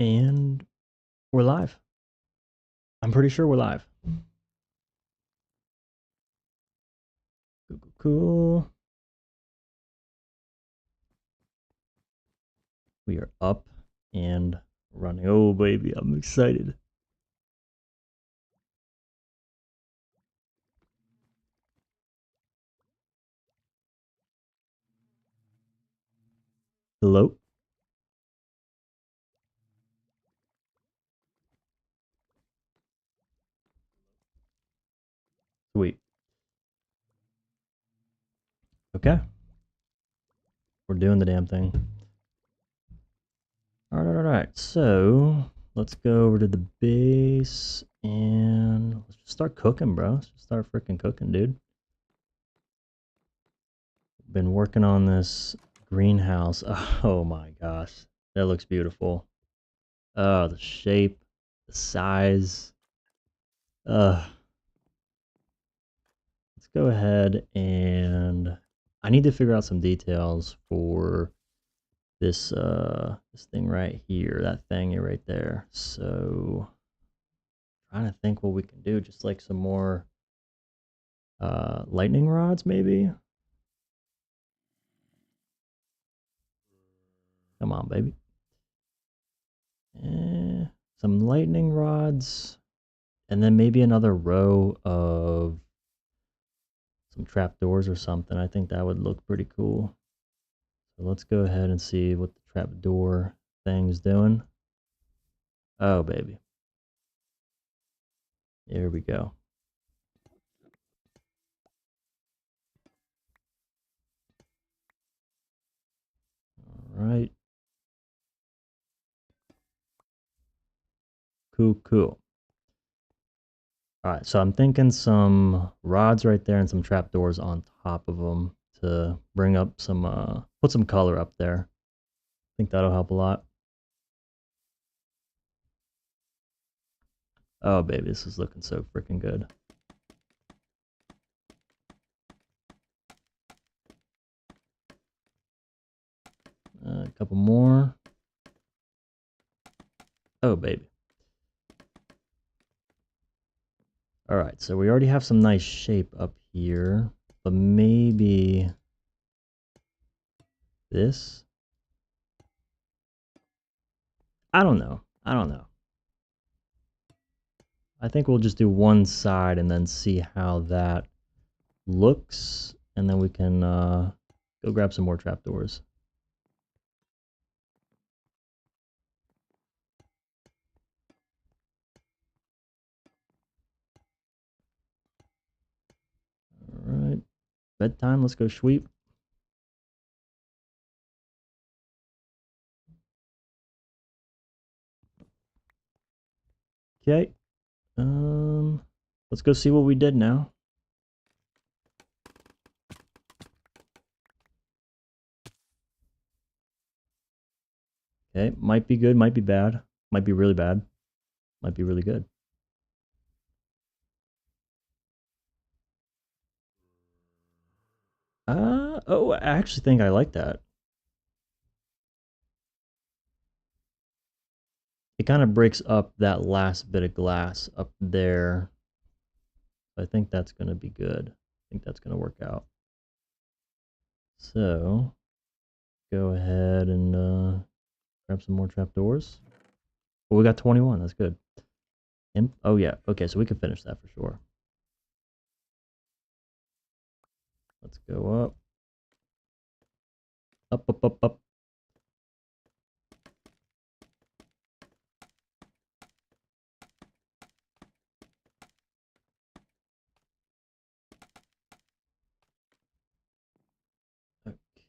And we're live. I'm pretty sure we're live. Cool. We are up and running. Oh, baby, I'm excited. Hello? Sweet. Okay. We're doing the damn thing. Alright. So, let's go over to the base and let's just start cooking, bro. Let's just start freaking cooking, dude. Been working on this greenhouse. Oh my gosh. That looks beautiful. Oh, the shape, the size. Let's go ahead and I need to figure out some details for this thing right here, that thing right there. So trying to think what we can do, just like some more lightning rods maybe. Come on, baby. Some lightning rods and then maybe another row of some trapdoors or something. I think that would look pretty cool. So let's go ahead and see what the trapdoor thing's doing. Oh, baby. Here we go. All right. Cool. All right, so I'm thinking some rods right there and some trapdoors on top of them to bring up some, put some color up there. I think that'll help a lot. Oh, baby, this is looking so freaking good. A couple more. Oh, baby. All right, so we already have some nice shape up here, but maybe this? I don't know. I think we'll just do one side and then see how that looks, and then we can go grab some more trapdoors. All right, bedtime. Let's go sweep. Okay. Let's go see what we did now. Okay, might be good, might be bad, might be really bad, might be really good. Oh, I actually think I like that. It kind of breaks up that last bit of glass up there. I think that's going to be good. I think that's going to work out. So, go ahead and grab some more trapdoors. Well, we got 21. That's good. Oh, yeah. Okay, so we can finish that for sure. Let's go up. Up.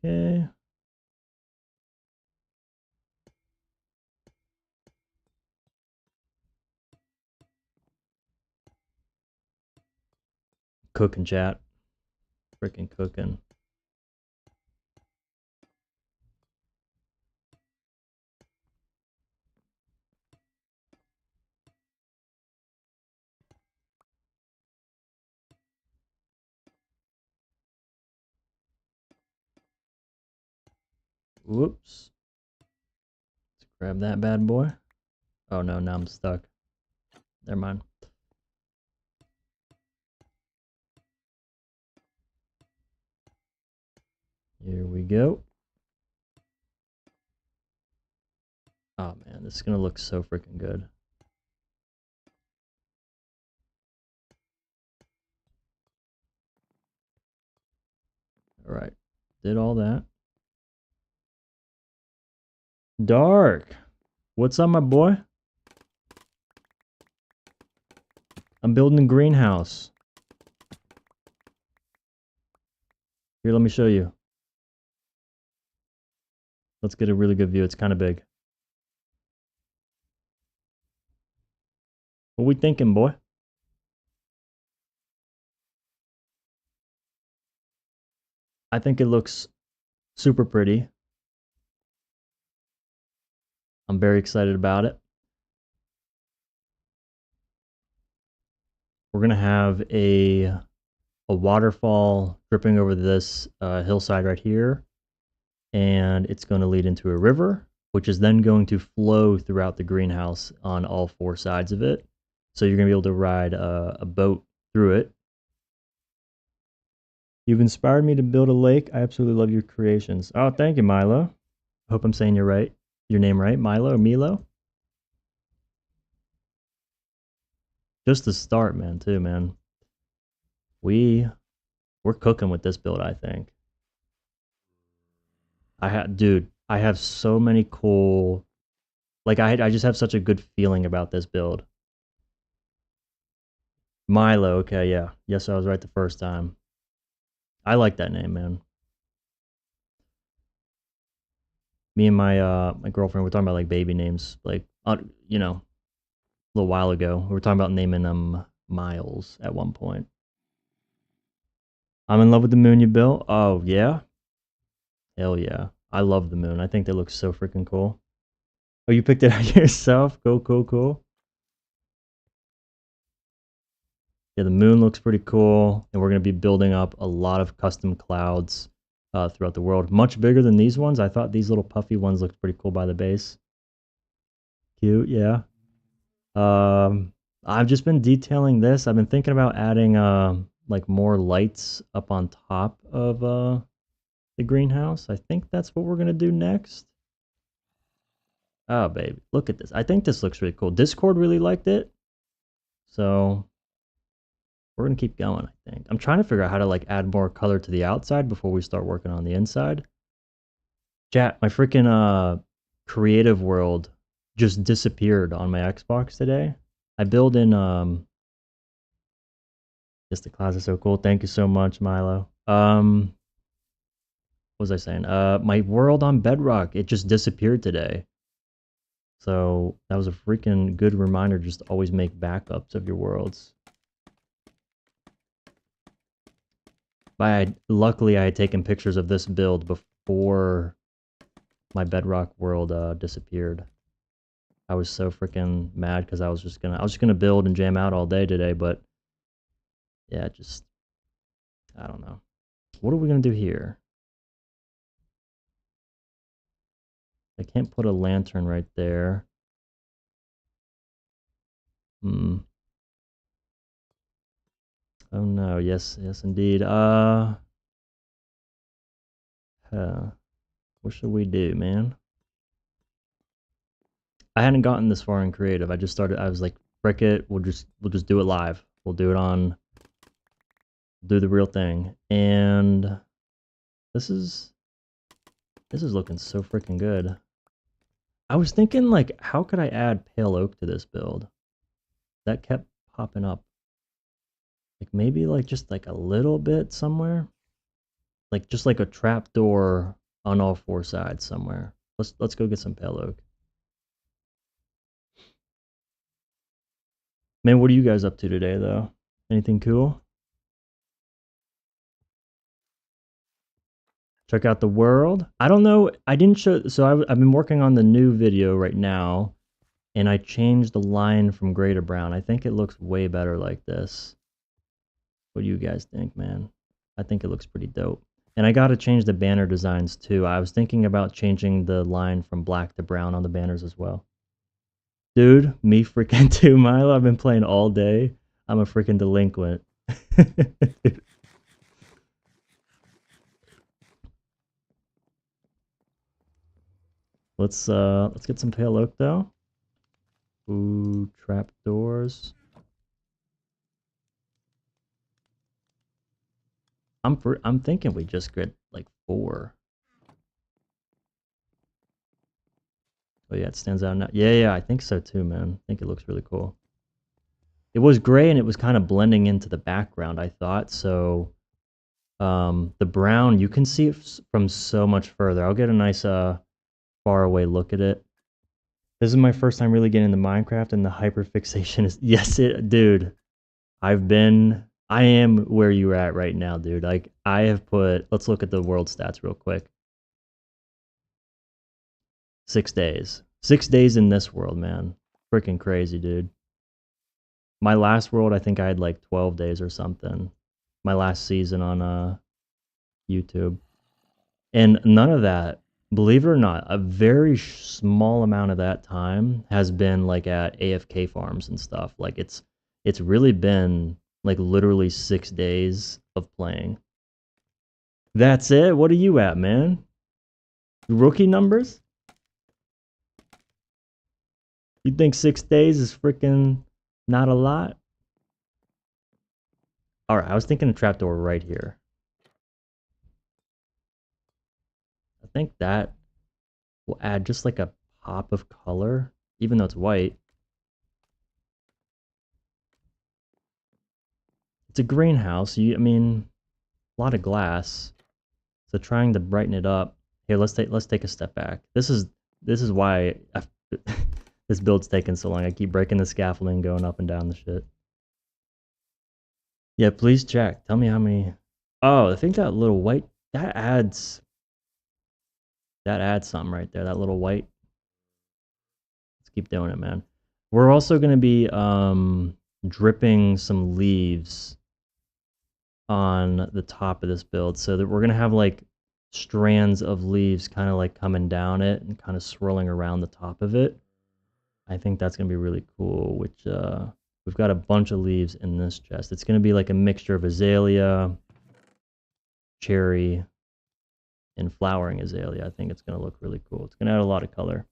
Okay. Cooking, chat. Freaking cooking. Whoops. Let's grab that bad boy. Oh no, now I'm stuck. Never mind. Here we go. Oh man, this is gonna look so freaking good. All right, did all that. Dark, what's up, my boy? I'm building a greenhouse. Here, let me show you. Let's get a really good view. It's kind of big. What we thinking, boy? I think it looks super pretty. I'm very excited about it. We're gonna have a waterfall dripping over this hillside right here, and it's going to lead into a river, which is then going to flow throughout the greenhouse on all four sides of it. So you're going to be able to ride a boat through it. You've inspired me to build a lake. I absolutely love your creations. Oh, thank you, Milo. I hope I'm saying your name right, Milo or Milo. Just the start, man. Too, man. We're cooking with this build, I think. Dude, I have so many cool. Like I just have such a good feeling about this build. Milo, okay, yeah. Yes, I was right the first time. I like that name, man. Me and my girlfriend were talking about like baby names, like you know, a little while ago. We were talking about naming them Miles at one point. I'm in love with the moon you built. Oh yeah, hell yeah. I love the moon. I think they look so freaking cool. Oh, you picked it out yourself? Cool. Yeah, the moon looks pretty cool, and we're gonna be building up a lot of custom clouds throughout the world. Much bigger than these ones. I thought these little puffy ones looked pretty cool by the base. Cute, yeah. I've just been detailing this. I've been thinking about adding like more lights up on top of the greenhouse. I think that's what we're gonna do next. Oh baby, look at this. I think this looks really cool. Discord really liked it. So we're gonna keep going, I think. I'm trying to figure out how to like add more color to the outside before we start working on the inside. Chat, my freaking creative world just disappeared on my Xbox today. I build in just the class is so cool. Thank you so much, Milo. What was I saying? My world on Bedrock, it just disappeared today. So that was a freaking good reminder just to always make backups of your worlds. But luckily I had taken pictures of this build before my Bedrock world disappeared. I was so freaking mad because I was just gonna build and jam out all day today, but yeah, just I don't know. What are we gonna do here? I can't put a lantern right there. Hmm. Oh no, yes, indeed. What should we do, man? I hadn't gotten this far in creative. I just started. I was like, frick it. We'll just do it live. We'll do it on. Do the real thing. And this is looking so freaking good. I was thinking like, how could I add pale oak to this build? That kept popping up. Like maybe like just like a little bit somewhere. Like just like a trap door on all four sides somewhere. Let's go get some pale oak. Man, what are you guys up to today though? Anything cool? Check out the world. I don't know. I didn't show. So I've been working on the new video right now, and I changed the line from gray to brown. I think it looks way better like this. What do you guys think, man? I think it looks pretty dope. And I got to change the banner designs too. I was thinking about changing the line from black to brown on the banners as well. Dude, me freaking too, Milo. I've been playing all day. I'm a freaking delinquent. Let's get some pale oak though. Ooh, trapdoors. I'm thinking we just get like 4. Oh yeah, it stands out now. Yeah, I think so too, man. I think it looks really cool. It was gray and it was kind of blending into the background, I thought. So the brown, you can see it from so much further. I'll get a nice far away look at it. This is my first time really getting into Minecraft, and the hyperfixation is yes, dude. I am where you're at right now, dude. Like I have put. Let's look at the world stats real quick. 6 days. 6 days in this world, man. Freaking crazy, dude. My last world, I think I had like 12 days or something. My last season on YouTube. And none of that, believe it or not, a very small amount of that time has been like at AFK farms and stuff. Like it's really been like literally 6 days of playing. That's it. What are you at, man? Rookie numbers? You think 6 days is freaking not a lot? All right, I was thinking a trapdoor right here. I think that will add just like a pop of color, even though it's white. It's a greenhouse. I mean, a lot of glass. So trying to brighten it up. Here, let's take a step back. This is why this build's taking so long. I keep breaking the scaffolding, going up and down the shit. Yeah, please check. Tell me how many. Oh, I think that little white that adds something right there. That little white. Let's keep doing it, man. We're also gonna be dripping some leaves on the top of this build so that we're going to have like strands of leaves kind of like coming down it and kind of swirling around the top of it. I think that's going to be really cool, which we've got a bunch of leaves in this chest. It's going to be like a mixture of azalea, cherry, and flowering azalea. I think it's going to look really cool. It's going to add a lot of color.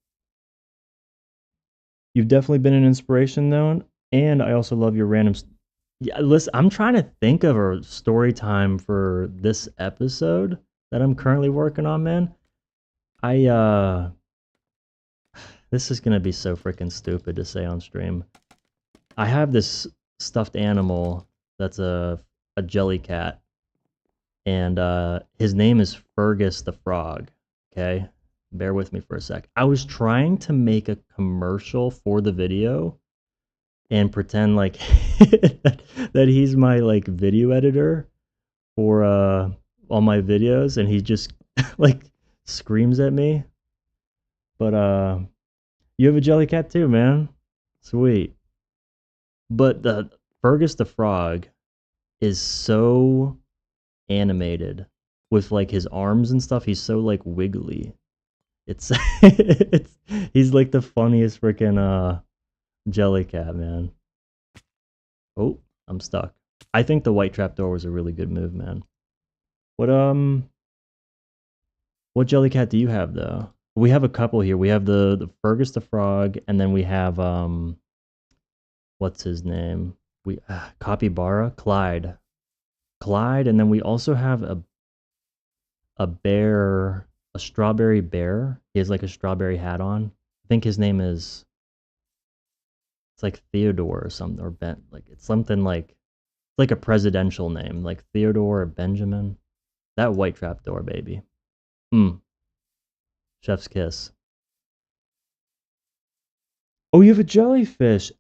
You've definitely been an inspiration though, and I also love your random yeah, listen, I'm trying to think of a story time for this episode that I'm currently working on, man. I this is gonna be so freaking stupid to say on stream. I have this stuffed animal that's a jelly cat, and his name is Fergus the Frog. Okay, bear with me for a sec. I was trying to make a commercial for the video and pretend like that he's my like video editor for all my videos, and he just like screams at me. But you have a jelly cat too, man. Sweet. But the Fergus the Frog is so animated with like his arms and stuff. He's so like wiggly. It's it's he's like the funniest freaking jelly cat, man. Oh, I'm stuck. I think the white trapdoor was a really good move, man. What what jelly cat do you have though? We have a couple here. We have the Fergus the Frog, and then we have what's his name? We Capybara, Clyde, and then we also have a bear, a strawberry bear. He has like a strawberry hat on. I think his name is it's like Theodore or something, or Ben. Like it's something like a presidential name, like Theodore or Benjamin. That white trapdoor, baby. Hmm. Chef's kiss. Oh, you have a jellyfish.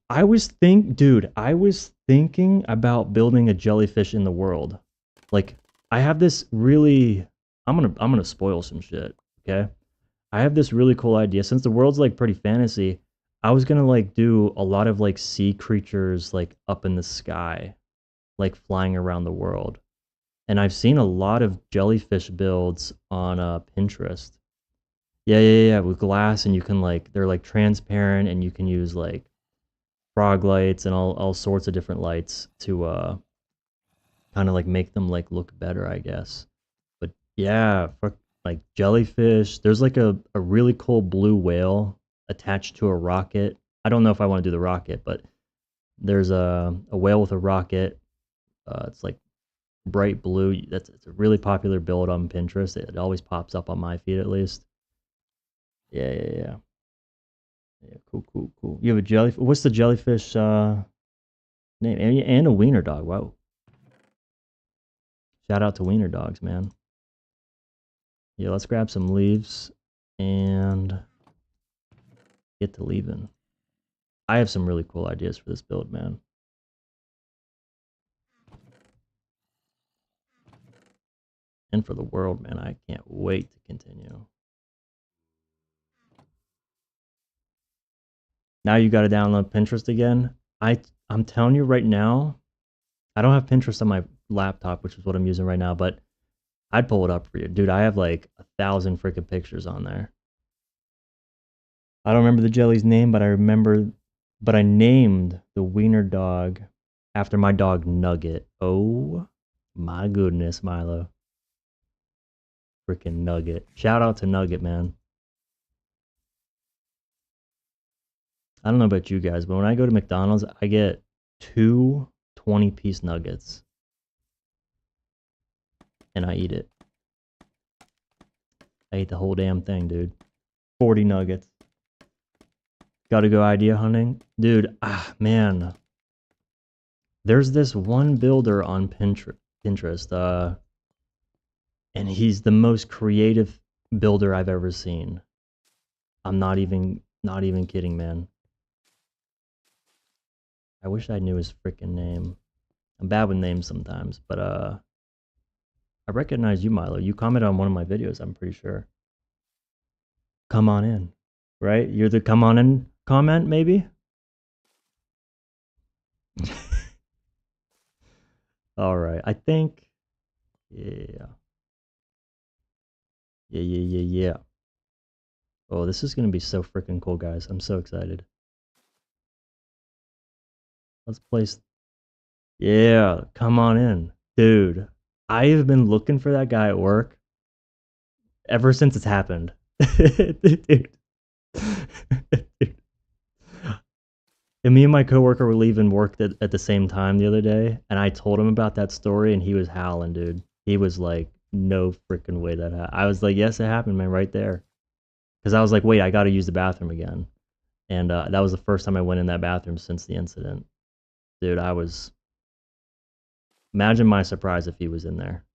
Dude, I was thinking about building a jellyfish in the world. Like, I have this really, I'm gonna spoil some shit. Okay, I have this really cool idea. Since the world's like pretty fantasy, I was gonna like do a lot of like sea creatures like up in the sky, like flying around the world. And I've seen a lot of jellyfish builds on Pinterest. Yeah, with glass, and you can like they're like transparent, and you can use like frog lights and all sorts of different lights to kind of like make them like look better, I guess. But yeah, for like jellyfish, there's like a really cool blue whale attached to a rocket. I don't know if I want to do the rocket, but there's a whale with a rocket. It's like bright blue. It's a really popular build on Pinterest. It always pops up on my feed at least. Yeah. Yeah, cool. You have a jellyfish. What's the jellyfish name? And a wiener dog. Wow. Shout out to wiener dogs, man. Yeah, let's grab some leaves and get to leaving. I have some really cool ideas for this build, man. And for the world, man. I can't wait to continue. Now you got to download Pinterest again. I'm telling you right now, I don't have Pinterest on my laptop, which is what I'm using right now, but I'd pull it up for you. Dude, I have like 1,000 freaking pictures on there. I don't remember the jelly's name, but I named the wiener dog after my dog Nugget. Oh my goodness, Milo. Freaking Nugget. Shout out to Nugget, man. I don't know about you guys, but when I go to McDonald's, I get two 20-piece nuggets and I eat it. I ate the whole damn thing, dude. 40 nuggets. Gotta go idea hunting. Dude, man. There's this one builder on Pinterest, and he's the most creative builder I've ever seen. I'm not even kidding, man. I wish I knew his freaking name. I'm bad with names sometimes, but I recognize you, Milo. You commented on one of my videos, I'm pretty sure. Come on in, right? You're the come on in comment, maybe? All right. I think, yeah. Yeah. Oh, this is going to be so freaking cool, guys. I'm so excited. Let's place. Yeah, come on in. Dude, I have been looking for that guy at work ever since it's happened. Dude. And me and my coworker were leaving work at the same time the other day, and I told him about that story, and he was howling, dude. He was like, "No freaking way that happened." I was like, "Yes, it happened, man, right there." Because I was like, "Wait, I got to use the bathroom again," and that was the first time I went in that bathroom since the incident. Dude, I was. Imagine my surprise if he was in there.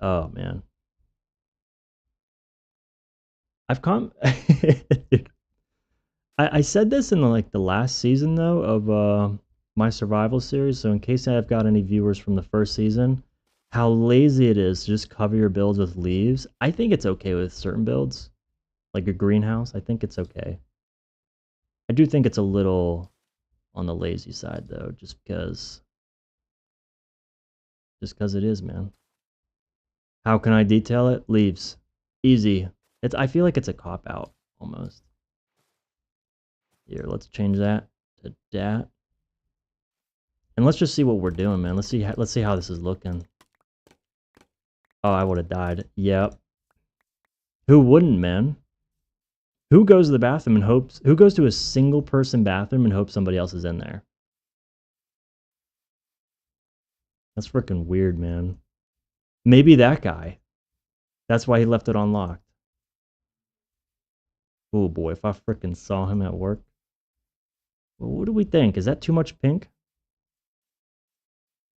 Oh man, I've come. I said this in like the last season though of my survival series. So in case I've got any viewers from the first season, how lazy it is to just cover your builds with leaves. I think it's okay with certain builds, like a greenhouse. I think it's okay. I do think it's a little on the lazy side though, just because it is, man. How can I detail it? Leaves, easy. I feel like it's a cop out almost. Here, let's change that to dat. And let's just see what we're doing, man. Let's see how this is looking. Oh, I would have died. Yep. Who wouldn't, man? Who goes to the bathroom and hopes? Who goes to a single person bathroom and hopes somebody else is in there? That's freaking weird, man. Maybe that guy. That's why he left it unlocked. Oh boy, if I freaking saw him at work. Well, what do we think? Is that too much pink?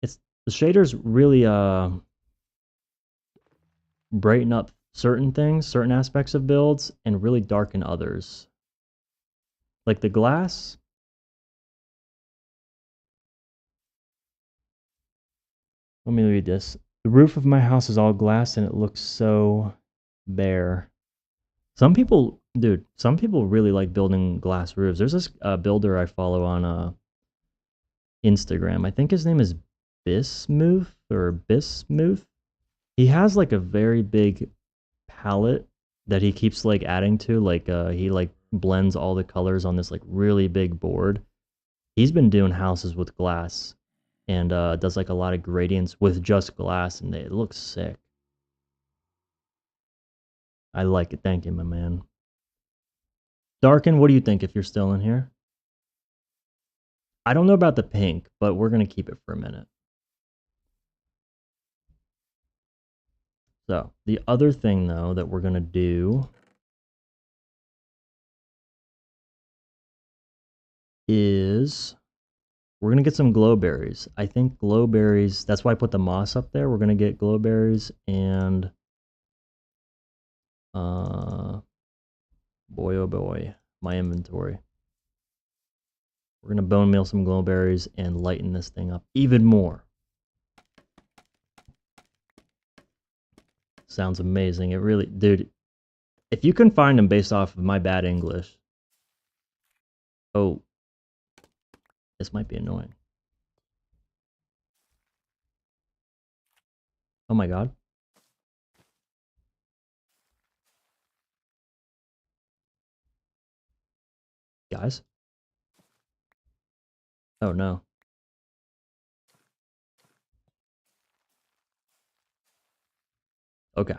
It's the shaders really brighten up certain things, certain aspects of builds, and really darken others. Like the glass. Let me read this. The roof of my house is all glass and it looks so bare. Some people, dude, some people really like building glass roofs. There's this builder I follow on Instagram. I think his name is Bismuth or Bismuth. He has like a very big palette that he keeps like adding to, like he like blends all the colors on this like really big board. He's been doing houses with glass and does like a lot of gradients with just glass, and it looks sick. I like it. Thank you, my man. Darken, what do you think if you're still in here? I don't know about the pink, but we're going to keep it for a minute. So, the other thing, though, that we're going to do is we're going to get some glowberries. I think glowberries, that's why I put the moss up there. We're going to get glowberries and, boy, oh boy, my inventory. We're going to bone meal some glowberries and lighten this thing up even more. Sounds amazing. It really, dude, if you can find them based off of my bad English. Oh, this might be annoying. Oh my god. Guys? Oh no. Okay.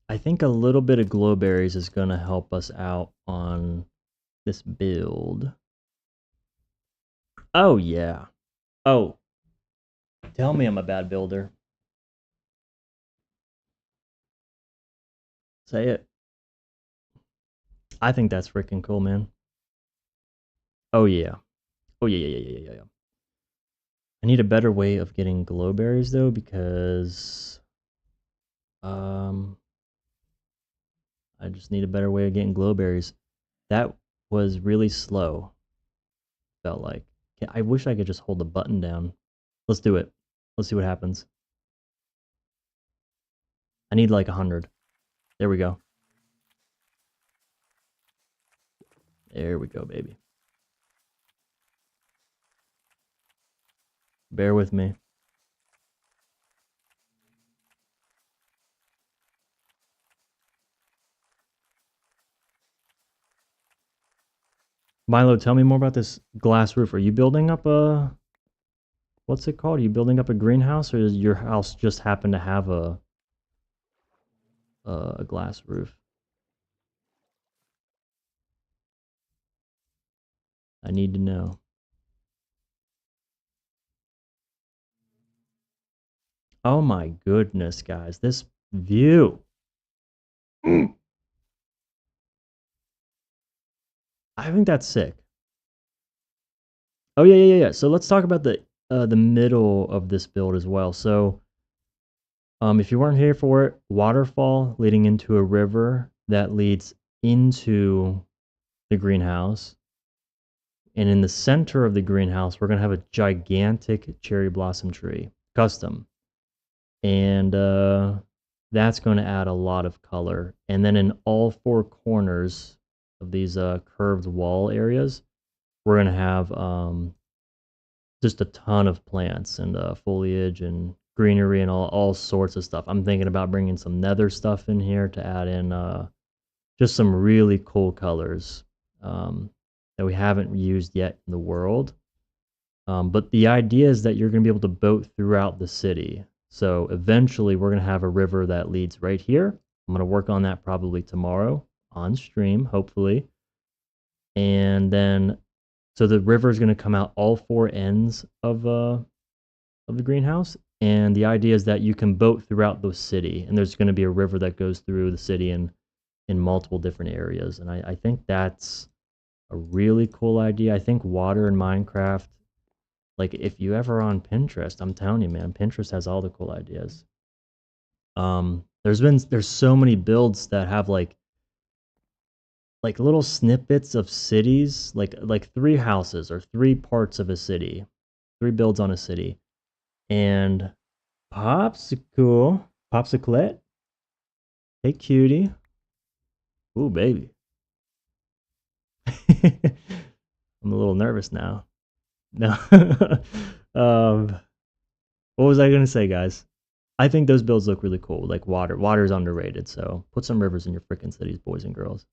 I think a little bit of glowberries is going to help us out on this build. Oh yeah. Oh. Tell me I'm a bad builder. Say it. I think that's freaking cool, man. Oh yeah. Oh yeah. I need a better way of getting glowberries though, because I just need a better way of getting glowberries. That was really slow. Felt like. I wish I could just hold the button down. Let's do it. Let's see what happens. I need like 100. There we go. There we go, baby. Bear with me. Milo, tell me more about this glass roof. Are you building up a... What's it called? Are you building up a greenhouse, or does your house just happen to have a glass roof? I need to know. Oh my goodness, guys. This view. I think that's sick. Oh yeah. So let's talk about the middle of this build as well. So if you weren't here for it, waterfall leading into a river that leads into the greenhouse. And in the center of the greenhouse, we're going to have a gigantic cherry blossom tree, custom. And that's going to add a lot of color. And then in all four corners of these curved wall areas, we're going to have just a ton of plants and foliage and greenery and all sorts of stuff. I'm thinking about bringing some nether stuff in here to add in just some really cool colors that we haven't used yet in the world. But the idea is that you're going to be able to boat throughout the city. So eventually we're going to have a river that leads right here. I'm going to work on that probably tomorrow on stream, hopefully. And then, so the river is going to come out all four ends of the greenhouse. And the idea is that you can boat throughout the city. And there's going to be a river that goes through the city in multiple different areas. And I think that's a really cool idea. I think water in Minecraft, like if you ever on Pinterest, I'm telling you, man, Pinterest has all the cool ideas. There's so many builds that have like little snippets of cities, like 3 houses or 3 parts of a city, 3 builds on a city. And Popsicle, hey cutie. Ooh, baby. I'm a little nervous now. No. What was I gonna say, guys? I think those builds look really cool. Like water. Water's underrated, so put some rivers in your freaking cities, boys and girls.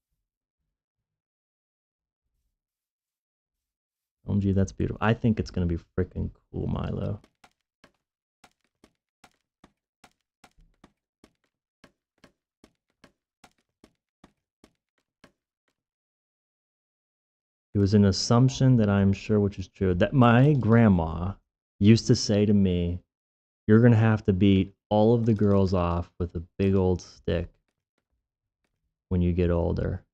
OMG, that's beautiful. I think it's gonna be freaking cool, Milo. It was an assumption that I'm sure which is true. That my grandma used to say to me, you're gonna have to beat all of the girls off with a big old stick when you get older.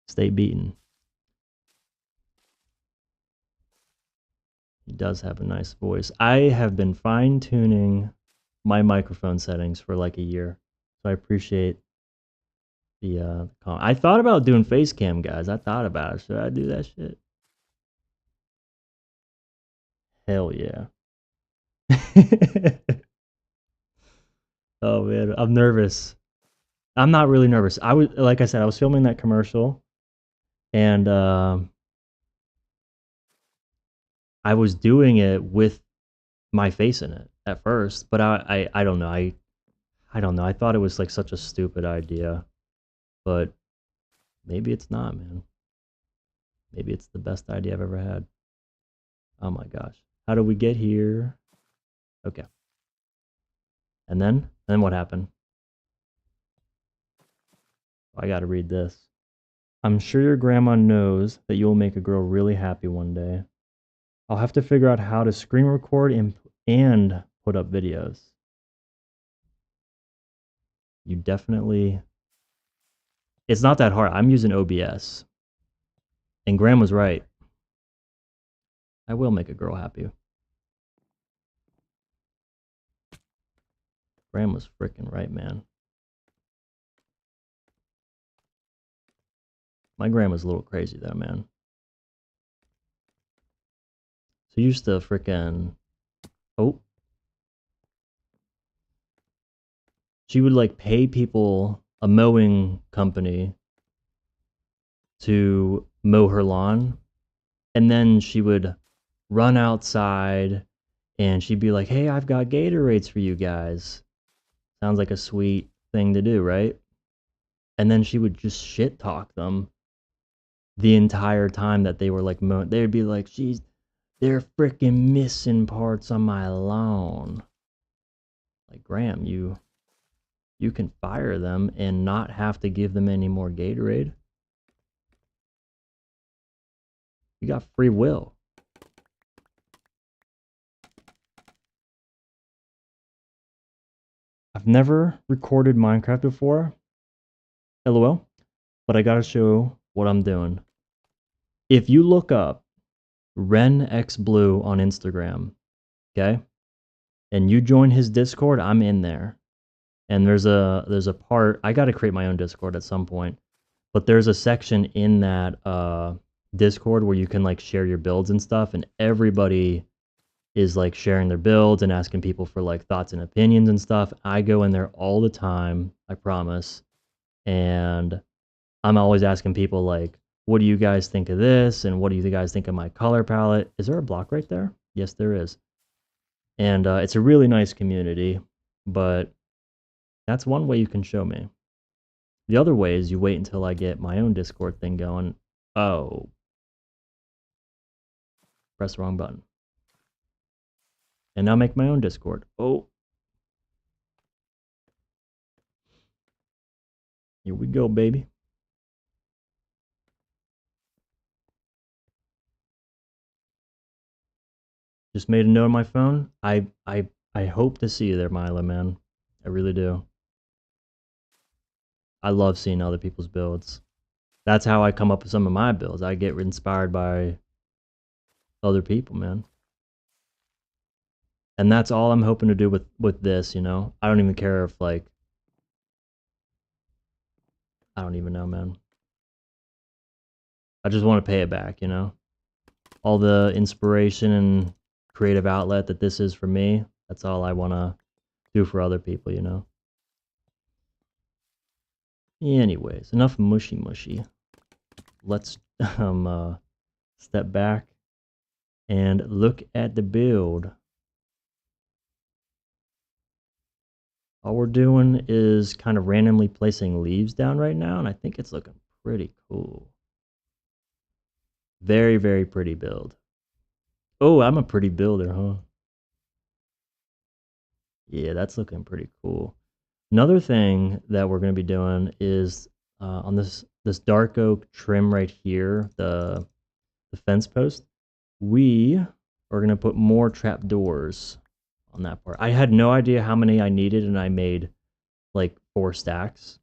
Stay beaten. He does have a nice voice. I have been fine-tuning my microphone settings for like a year. So I appreciate the comment. I thought about doing face cam, guys. I thought about it. Should I do that shit? Hell yeah. Oh man, I'm nervous. I'm not really nervous. I was, like I said, I was filming that commercial, and I was doing it with my face in it at first, but I don't know. I don't know. I thought it was like such a stupid idea, but maybe it's not, man. Maybe it's the best idea I've ever had. Oh my gosh. How did we get here? Okay. And then what happened? I got to read this. I'm sure your grandma knows that you'll make a girl really happy one day. I'll have to figure out how to screen record and put up videos. You definitely... It's not that hard. I'm using OBS. And Grandma's right. I will make a girl happy. Grandma's freaking right, man. My grandma's a little crazy though, man. She used to freaking... Oh. She would like pay people, a mowing company, to mow her lawn. And then she would run outside and she'd be like, hey, I've got Gatorades for you guys. Sounds like a sweet thing to do, right? And then she would just shit talk them the entire time that they were like mowing. They'd be like, geez, they're freaking missing parts on my lawn. Like, Graham, you can fire them and not have to give them any more Gatorade. You got free will. I've never recorded Minecraft before, LOL, but I gotta show what I'm doing. If you look up RenXBlue on Instagram, okay, and you join his Discord, I'm in there. And there's a part, I gotta create my own Discord at some point, but there's a section in that Discord where you can like share your builds and stuff, and everybody is like sharing their builds and asking people for like thoughts and opinions and stuff. I go in there all the time, I promise. And I'm always asking people like, what do you guys think of this? And what do you guys think of my color palette? Is there a block right there? Yes, there is. And it's a really nice community, but that's one way you can show me. The other way is you wait until I get my own Discord thing going. Oh. Press the wrong button. And now make my own Discord. Oh. Here we go, baby. Just made a note on my phone. I hope to see you there, Milo, man. I really do. I love seeing other people's builds. That's how I come up with some of my builds. I get inspired by other people, man. And that's all I'm hoping to do with this, you know? I don't even care if, like... I don't even know, man. I just want to pay it back, you know? All the inspiration and creative outlet that this is for me, that's all I want to do for other people, you know? Anyways, enough mushy. Let's step back and look at the build. All we're doing is kind of randomly placing leaves down right now, and I think it's looking pretty cool. Very, very pretty build. Oh, I'm a pretty builder, huh? Yeah, that's looking pretty cool. Another thing that we're going to be doing is on this dark oak trim right here, the fence post, we are going to put more trap doors on that part. I had no idea how many I needed, and I made like 4 stacks,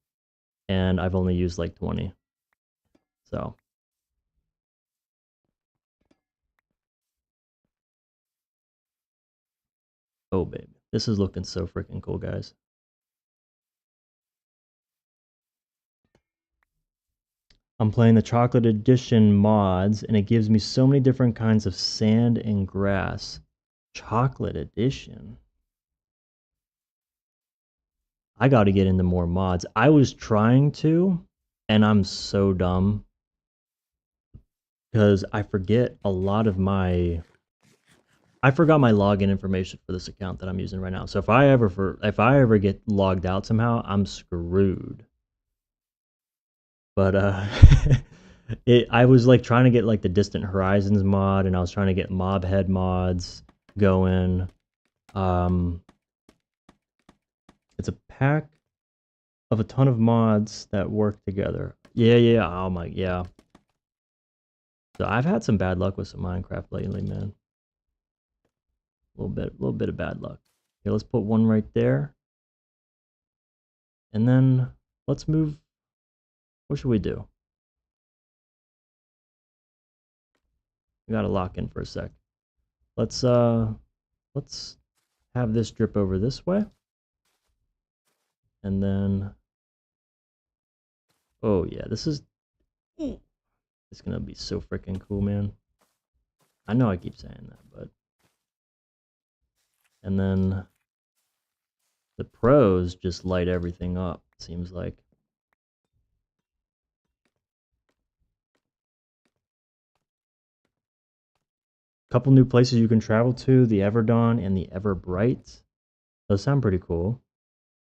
and I've only used like 20. So oh baby, this is looking so freaking cool, guys. I'm playing the Chocolate Edition mods, and it gives me so many different kinds of sand and grass. Chocolate Edition. I got to get into more mods. I was trying to, and I'm so dumb because I forget a lot of my. I forgot my login information for this account that I'm using right now. So if I ever get logged out somehow, I'm screwed. But I was like trying to get like the Distant Horizons mod, and I was trying to get Mob Head mods going. It's a pack of a ton of mods that work together. Yeah. Oh my, yeah. So I've had some bad luck with some Minecraft lately, man. A little bit of bad luck. Here, let's put one right there. And then let's move. What should we do? We gotta lock in for a sec. Let's have this drip over this way. And then, oh yeah, it's gonna be so freaking cool, man. I know I keep saying that, but. And then the pros just light everything up, seems like. Couple new places you can travel to, the Everdawn and the Everbright. Those sound pretty cool.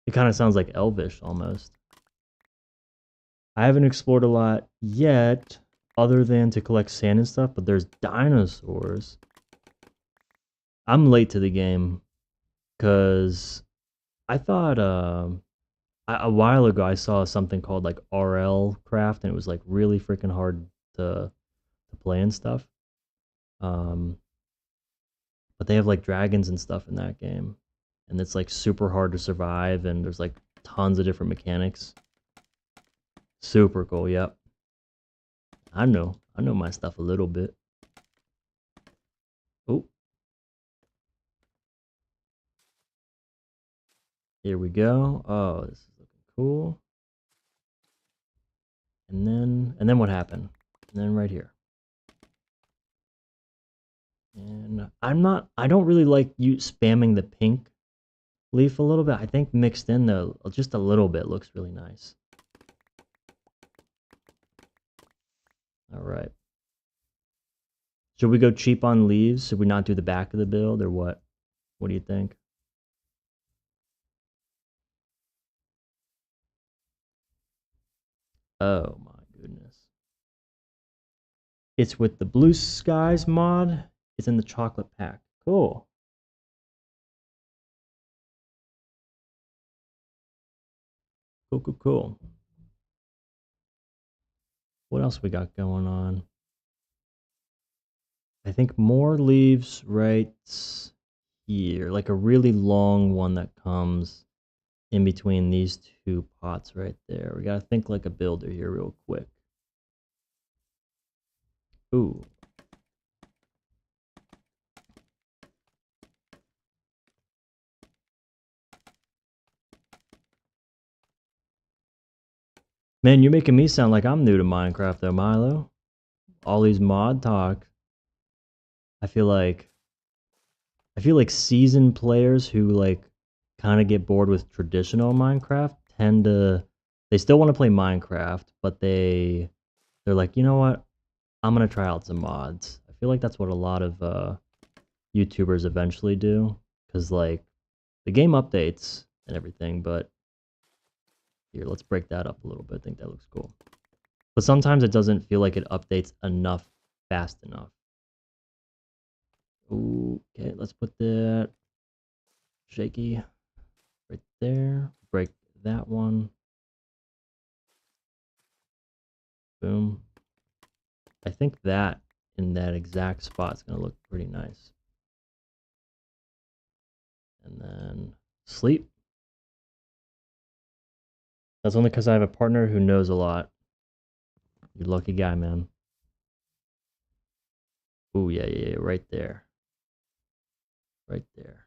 It kind of sounds like Elvish almost. I haven't explored a lot yet, other than to collect sand and stuff, but there's dinosaurs. I'm late to the game, because I thought a while ago I saw something called like RL Craft, and it was like really freaking hard to play and stuff. Um, but they have like dragons and stuff in that game, and it's like super hard to survive, and there's like tons of different mechanics. Super cool, yep. I know my stuff a little bit. Oh, here we go. Oh, this is looking cool. And then what happened? And then right here. And I don't really like you spamming the pink leaf a little bit. I think mixed in though, just a little bit looks really nice. All right. Should we go cheap on leaves? Should we not do the back of the build or what? What do you think? Oh my goodness. It's with the Blue Skies mod. It's in the chocolate pack. Cool. Cool. What else we got going on? I think more leaves right here. Like a really long one that comes in between these 2 pots right there. We gotta think like a builder here real quick. Ooh. Man, you're making me sound like I'm new to Minecraft though, Milo. All these mod talk. I feel like seasoned players who like kind of get bored with traditional Minecraft tend to they still want to play Minecraft, but they're like, "You know what? I'm going to try out some mods." I feel like that's what a lot of YouTubers eventually do, cuz like the game updates and everything, but here, let's break that up a little bit. I think that looks cool. But sometimes it doesn't feel like it updates enough fast enough. Okay, let's put that shaky right there. Break that one. Boom. I think that in that exact spot is going to look pretty nice. And then sleep. That's only because I have a partner who knows a lot. You're a lucky guy, man. Oh, yeah, right there. Right there.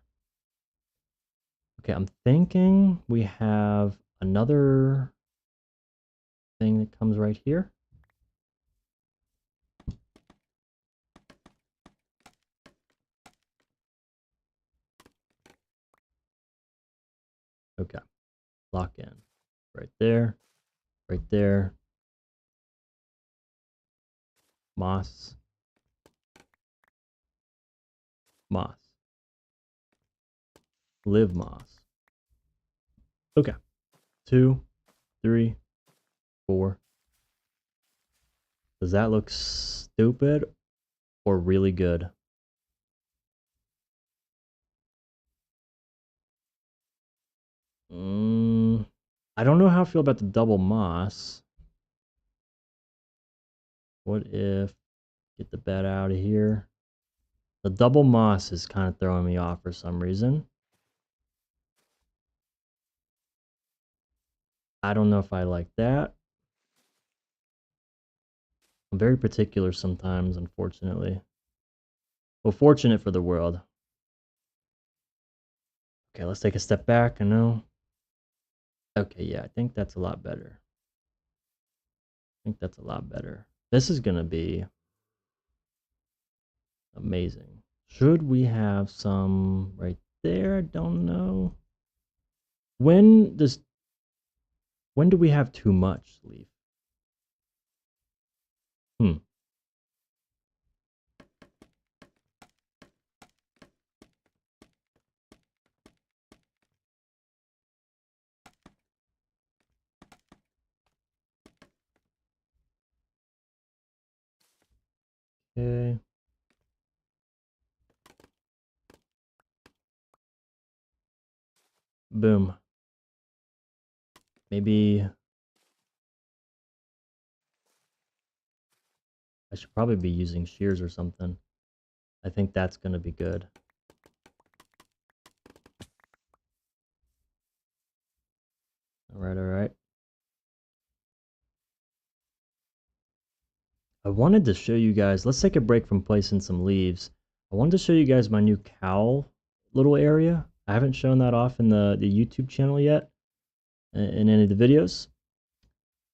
Okay, I'm thinking we have another thing that comes right here. Okay, lock in. Right there. Right there. Moss. Moss. Live moss. Okay. 2, 3, 4. Does that look stupid or really good? I don't know how I feel about the double moss. What if get the bed out of here? The double moss is kind of throwing me off for some reason. I don't know if I like that. I'm very particular sometimes, unfortunately. Well, fortunate for the world. Okay, let's take a step back. I know. Okay, yeah, I think that's a lot better. I think that's a lot better. This is going to be amazing. Should we have some right there? I don't know. When do we have too much, Leaf? Hmm. Okay. Boom. Maybe I should probably be using shears or something. I think that's going to be good. All right. I wanted to show you guys, let's take a break from placing some leaves. I wanted to show you guys my new cowl little area. I haven't shown that off in the YouTube channel yet in any of the videos.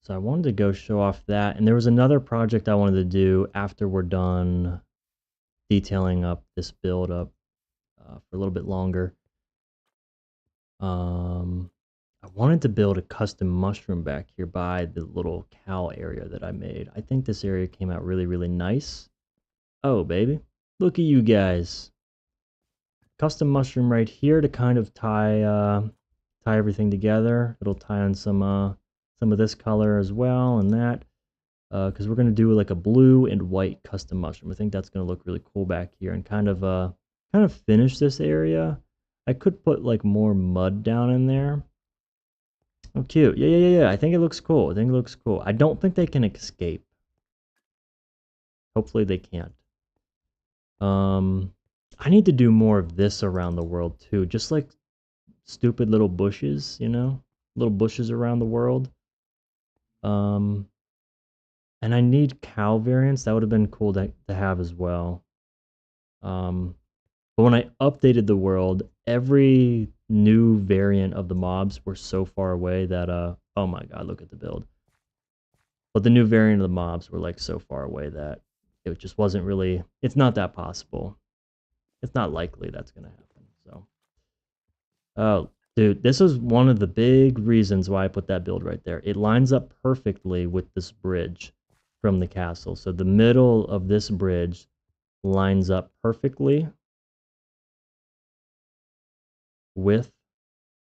So I wanted to go show off that. And there was another project I wanted to do after we're done detailing up this build up for a little bit longer. I wanted to build a custom mushroom back here by the little cow area that I made. I think this area came out really, really nice. Oh, baby. Look at you guys. Custom mushroom right here to kind of tie everything together. It'll tie on some of this color as well and that. Because we're gonna do like a blue and white custom mushroom. I think that's gonna look really cool back here and kind of finish this area. I could put like more mud down in there. Oh, cute. Yeah. I think it looks cool. I don't think they can escape. Hopefully they can't. I need to do more of this around the world too. Just like stupid little bushes, you know? Little bushes around the world. And I need cow variants. That would have been cool to have as well. But when I updated the world, every new variant of the mobs were so far away that oh my god, look at the build. But the new variant of the mobs were like so far away that it just wasn't really, it's not that possible. It's not likely that's going to happen. So, oh, dude, this is one of the big reasons why I put that build right there. It lines up perfectly with this bridge from the castle. So the middle of this bridge lines up perfectly with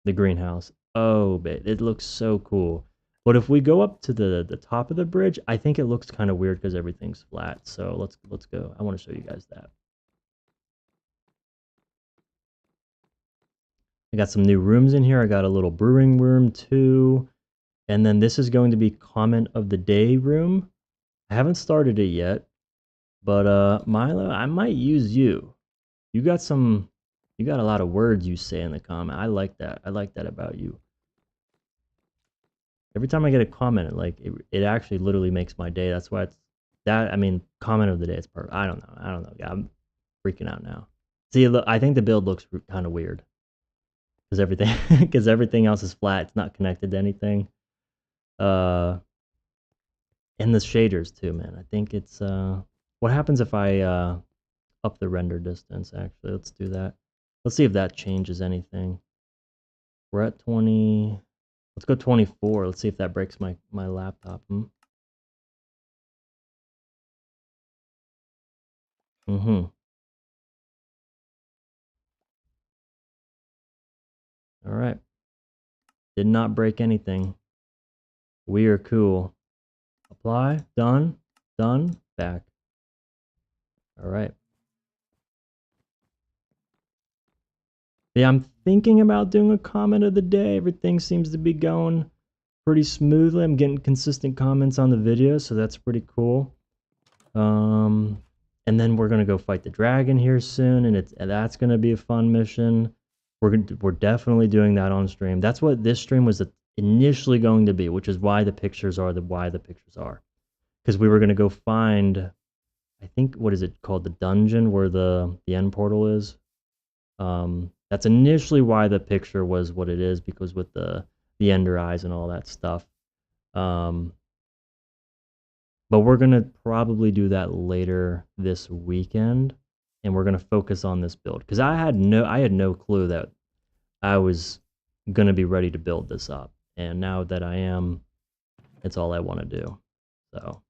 The greenhouse. Oh, it looks so cool. But if we go up to the top of the bridge, I think it looks kind of weird because everything's flat. So let's go. I want to show you guys that. I got some new rooms in here. I got a little brewing room too. And then this is going to be comment of the day room. I haven't started it yet, but Milo, I might use you. You got a lot of words you say in the comment. I like that. I like that about you. Every time I get a comment, it actually literally makes my day. That's why it's that. I mean, comment of the day. It's perfect. I don't know. I don't know. I'm freaking out now. See, look, I think the build looks kind of weird because everything else is flat. It's not connected to anything. And the shaders too, man. I think it's what happens if I up the render distance? Actually, let's do that. Let's see if that changes anything. We're at 20. Let's go 24. Let's see if that breaks my laptop. All right. Did not break anything. We are cool. Apply. Done. Done. Back. All right. Yeah, I'm thinking about doing a comment of the day. Everything seems to be going pretty smoothly. I'm getting consistent comments on the video, so that's pretty cool. And then we're gonna go fight the dragon here soon, and that's gonna be a fun mission. We're definitely doing that on stream. That's what this stream was initially going to be, which is why the pictures are because we were gonna go find, I think, what is it called, the dungeon where the end portal is. That's initially why the picture was what it is, because with the ender eyes and all that stuff. But we're gonna probably do that later this weekend, and we're gonna focus on this build because I had no clue that I was gonna be ready to build this up, and now that I am, it's all I want to do. So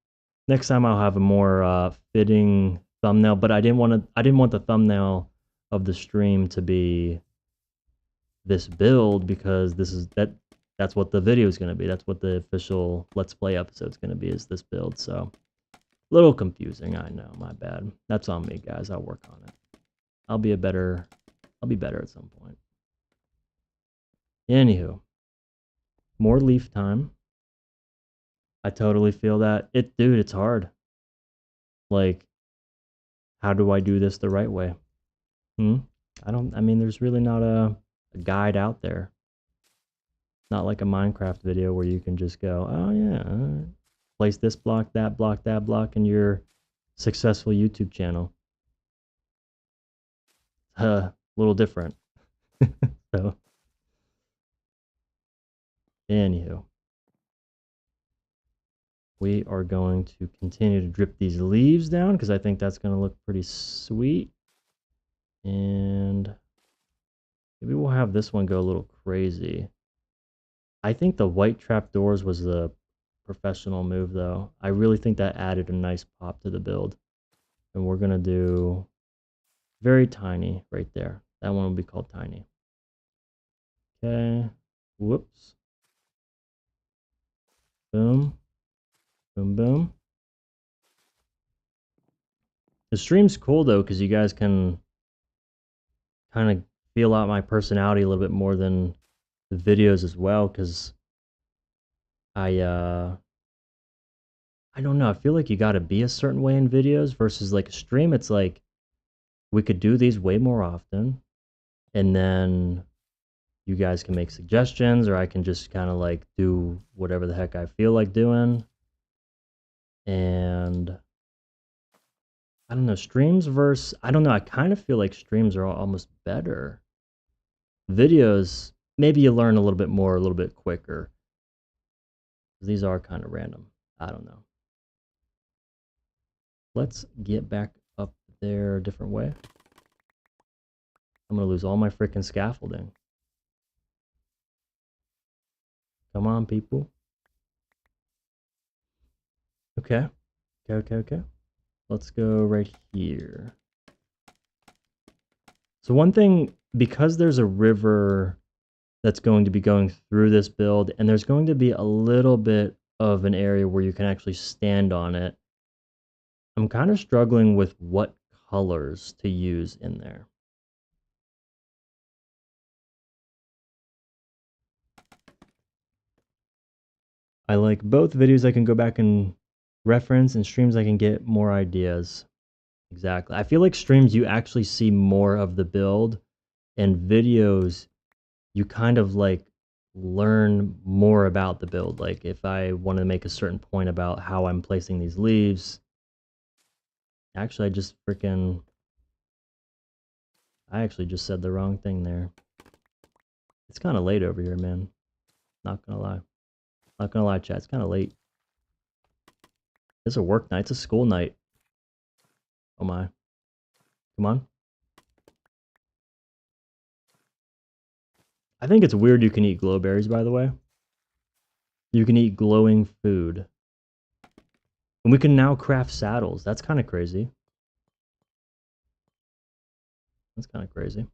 next time I'll have a more fitting thumbnail, but I didn't want the thumbnail of the stream to be this build because that's what the video is going to be. That's what the official Let's Play episode is going to be, is this build. So a little confusing, I know, my bad. That's on me, guys. I'll work on it. I'll be better at some point. Anywho, more leaf time. I totally feel that. Dude, it's hard. Like, how do I do this the right way? I mean, there's really not a guide out there. Not like a Minecraft video where you can just go, oh yeah, place this block, that block in your successful YouTube channel. A little different. So, anywho, we are going to continue to drip these leaves down because I think that's going to look pretty sweet. And maybe we'll have this one go a little crazy. I think the white trapdoors was the professional move, though. I really think that added a nice pop to the build. And we're going to do very tiny right there. That one will be called tiny. Okay. Whoops. Boom. Boom, boom. The stream's cool, though, because you guys can kind of feel out my personality a little bit more than the videos as well, because I don't know. I feel like you got to be a certain way in videos versus like a stream. It's like we could do these way more often, and then you guys can make suggestions, or I can just kind of like do whatever the heck I feel like doing. And I don't know, streams versus, I don't know, I kind of feel like streams are almost better. Videos, maybe you learn a little bit more, a little bit quicker. These are kind of random. I don't know. Let's get back up there a different way. I'm going to lose all my freaking scaffolding. Come on, people. Okay. Okay. Let's go right here. So one thing, because there's a river that's going to be going through this build, and there's going to be a little bit of an area where you can actually stand on it. I'm kind of struggling with what colors to use in there. I like both videos. I can go back and reference, and streams I can get more ideas. Exactly. I feel like streams you actually see more of the build, and videos you kind of like learn more about the build. Like if I want to make a certain point about how I'm placing these leaves, actually I actually just said the wrong thing there. It's kind of late over here, man. Not gonna lie. Not gonna lie, chat. It's kind of late. It's a work night. It's a school night. Oh my. Come on. I think it's weird you can eat glowberries, by the way. You can eat glowing food. And we can now craft saddles. That's kind of crazy. That's kind of crazy.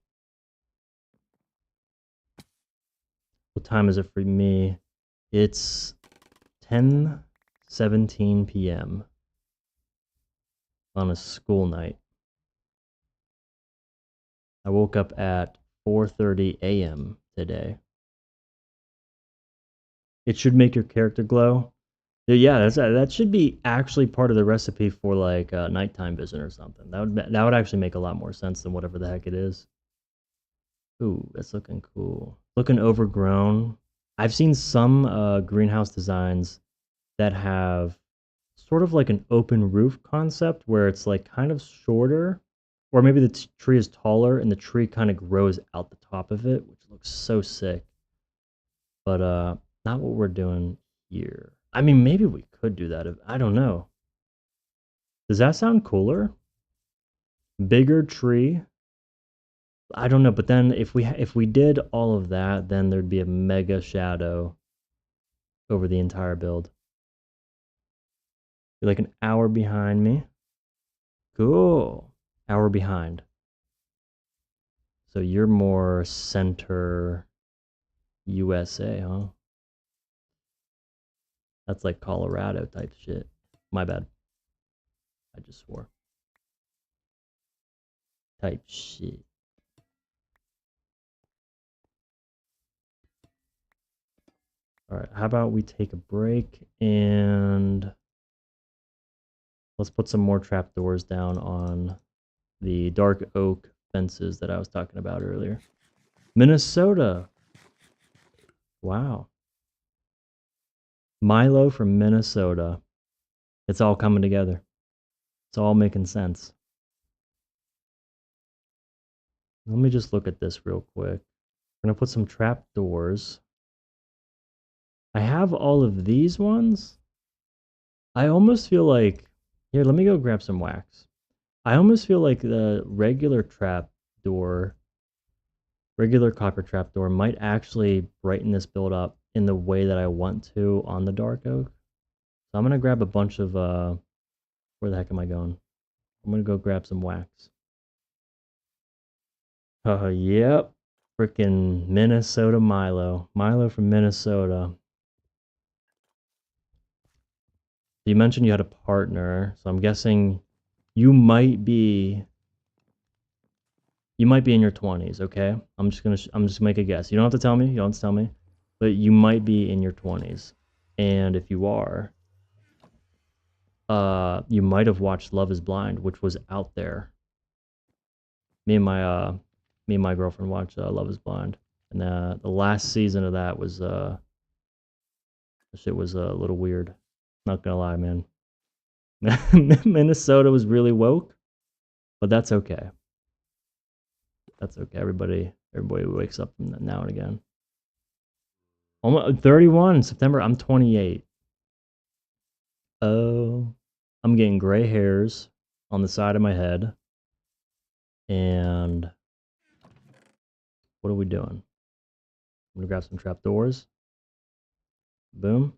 What time is it for me? It's 10:17 p.m. on a school night. I woke up at 4:30 a.m. today. It should make your character glow. Yeah, that should be actually part of the recipe for like nighttime vision or something. That would actually make a lot more sense than whatever the heck it is. Ooh, that's looking cool. Looking overgrown. I've seen some greenhouse designs that have sort of like an open roof concept where it's like kind of shorter, or maybe the tree is taller and the tree kind of grows out the top of it, which looks so sick. But not what we're doing here. I mean, maybe we could do that. I don't know. Does that sound cooler? Bigger tree? I don't know, but then if we did all of that, then there'd be a mega shadow over the entire build. You're like an hour behind me. Cool. Hour behind. So you're more center USA, huh? That's like Colorado type shit. My bad. I just swore. Type shit. All right, how about we take a break and let's put some more trapdoors down on the dark oak fences that I was talking about earlier. Minnesota. Wow. Milo from Minnesota. It's all coming together. It's all making sense. Let me just look at this real quick. I'm going to put some trapdoors. I have all of these ones. I almost feel like... Here, let me go grab some wax. I almost feel like the regular trapdoor, regular copper trapdoor might actually brighten this build up in the way that I want to on the dark oak. So I'm going to grab a bunch of... where the heck am I going? I'm going to go grab some wax. Yep. Freaking Minnesota Milo. Milo from Minnesota. You mentioned you had a partner, so I'm guessing you might be in your 20s, okay? I'm just gonna make a guess. You don't have to tell me. You don't have to tell me, but you might be in your 20s, and if you are, you might have watched Love Is Blind, which was out there. Me and my girlfriend watched Love Is Blind, and the last season of that was the shit was a little weird. Not gonna lie, man. Minnesota was really woke, but that's okay. That's okay. Everybody wakes up now and again. Almost 31 September. I'm 28. Oh, I'm getting gray hairs on the side of my head. And what are we doing? I'm gonna grab some trapdoors. Boom.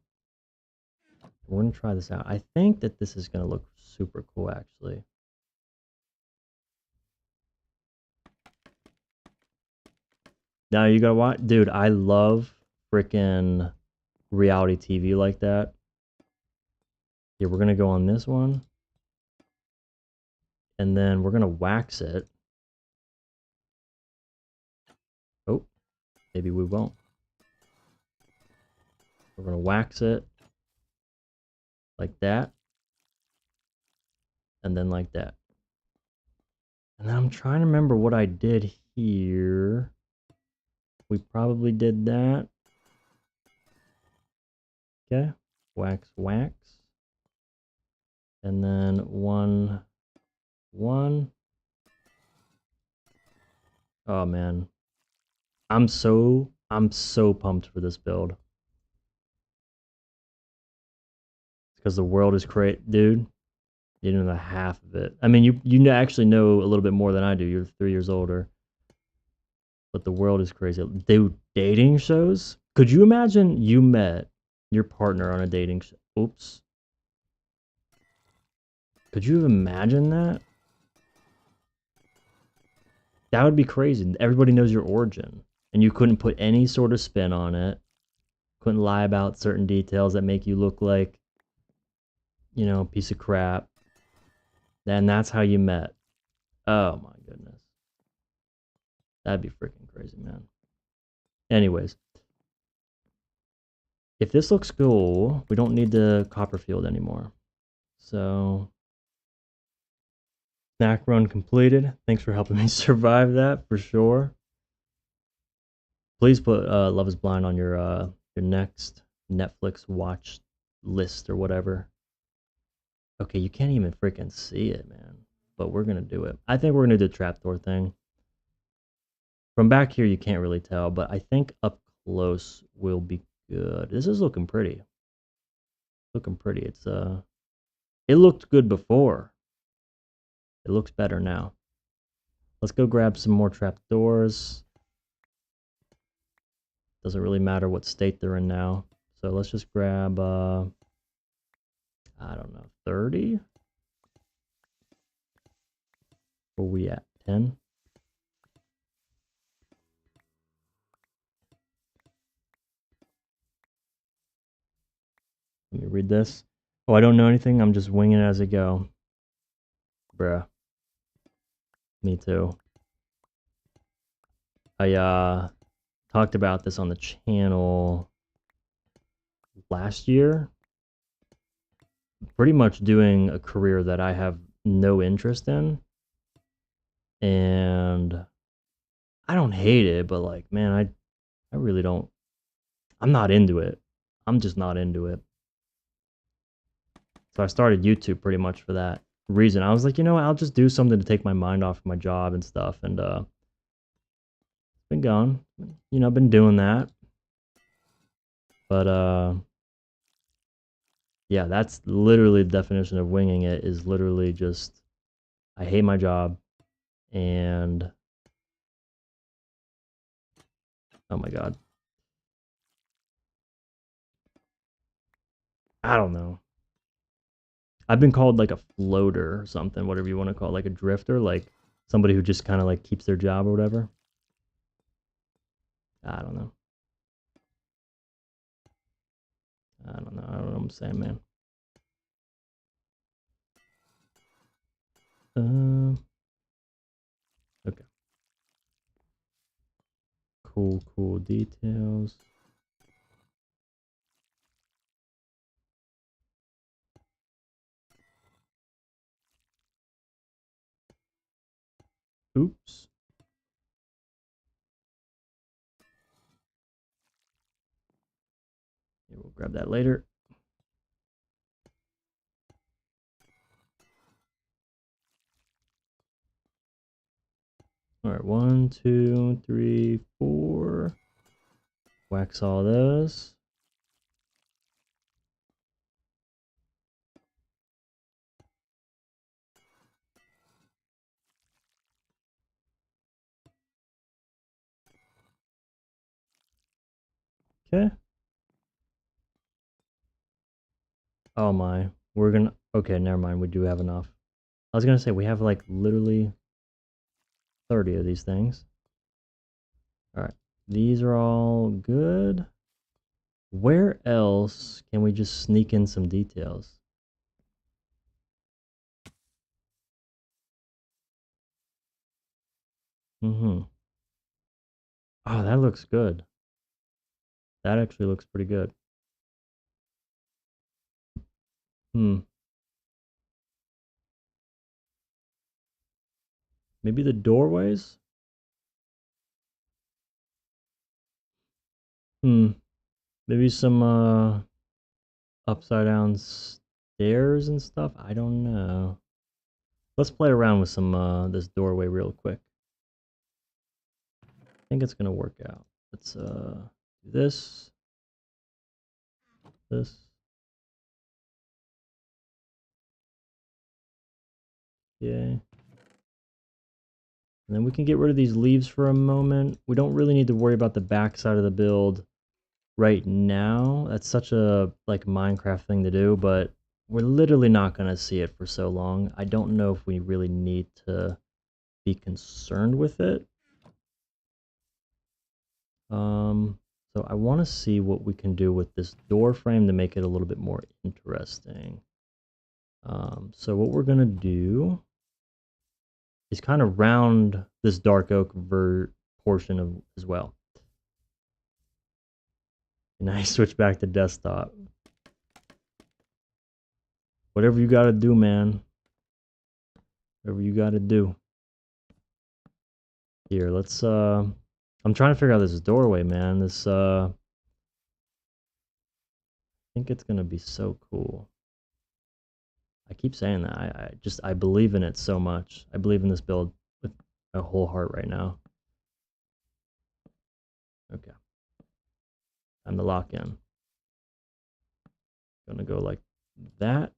We're gonna try this out. I think that this is gonna look super cool, actually. Now you gotta watch, dude. I love freaking reality TV like that. Yeah, we're gonna go on this one, and then we're gonna wax it. Oh, maybe we won't. We're gonna wax it like that, and then like that. And then I'm trying to remember what I did here. We probably did that. Okay, wax, wax. And then one. Oh man. I'm so pumped for this build. Because the world is great, dude. You know the half of it. I mean, you actually know a little bit more than I do. You're 3 years older. But the world is crazy. Dude, dating shows? Could you imagine you met your partner on a dating show? Oops. Could you imagine that? That would be crazy. Everybody knows your origin. And you couldn't put any sort of spin on it. Couldn't lie about certain details that make you look like, you know, a piece of crap. And that's how you met. Oh my goodness. That'd be freaking crazy, man. Anyways. If this looks cool, we don't need the Copperfield anymore. So, snack run completed. Thanks for helping me survive that, for sure. Please put Love is Blind on your next Netflix watch list or whatever. Okay, you can't even freaking see it, man. But we're gonna do it. I think we're gonna do the trapdoor thing. From back here, you can't really tell, but I think up close will be good. This is looking pretty. Looking pretty. It's it looked good before. It looks better now. Let's go grab some more trapdoors. Doesn't really matter what state they're in now. So let's just grab, I don't know, 30? Where we at? 10? Let me read this. Oh, I don't know anything. I'm just winging it as I go. Bruh. Me too. I talked about this on the channel last year. Pretty much doing a career that I have no interest in. And I don't hate it, but like, man, I really don't. I'm not into it. I'm just not into it. So I started YouTube pretty much for that reason. I was like, you know what, I'll just do something to take my mind off my job and stuff. And it's been going. You know, I've been doing that. But yeah, that's literally the definition of winging it, is literally just I hate my job and oh my god. I don't know. I've been called like a floater or something, whatever you want to call it, like a drifter, like somebody who just kind of like keeps their job or whatever. I don't know. I don't know. I don't know what I'm saying, man. Okay. Cool details. Oops. Yeah, we'll grab that later. All right, 1, 2, 3, 4. Wax all those. Okay. Oh my. We're gonna. Okay, never mind. We do have enough. I was gonna say we have like literally 30 of these things. All right. These are all good. Where else can we just sneak in some details? Mm-hmm. Oh, that looks good. That actually looks pretty good. Hmm. Maybe the doorways? Hmm. Maybe some upside down stairs and stuff. I don't know. Let's play around with some this doorway real quick. I think it's gonna work out. Let's do this. This. Yeah. And then we can get rid of these leaves for a moment. We don't really need to worry about the back side of the build right now. That's such a like Minecraft thing to do, but we're literally not going to see it for so long. I don't know if we really need to be concerned with it. So I want to see what we can do with this door frame to make it a little bit more interesting. So what we're going to do is kind of round this dark oak portion of as well. And I switch back to desktop. Whatever you gotta do, man. Whatever you gotta do. Here, let's I'm trying to figure out this doorway, man. This I think it's gonna be so cool. I keep saying that. I believe in it so much. I believe in this build with my whole heart right now. Okay. Time to lock in. Gonna go like that.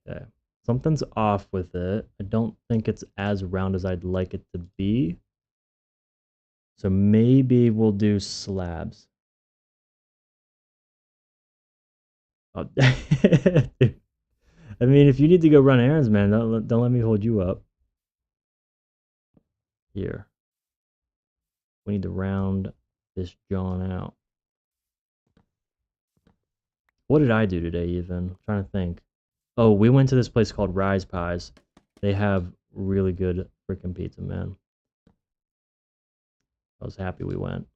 Okay. Something's off with it. I don't think it's as round as I'd like it to be. So maybe we'll do slabs. Oh, I mean, if you need to go run errands, man, don't let me hold you up. Here. We need to round this John out. What did I do today, even? I'm trying to think. Oh, we went to this place called Rise Pies. They have really good freaking pizza, man. I was happy we went.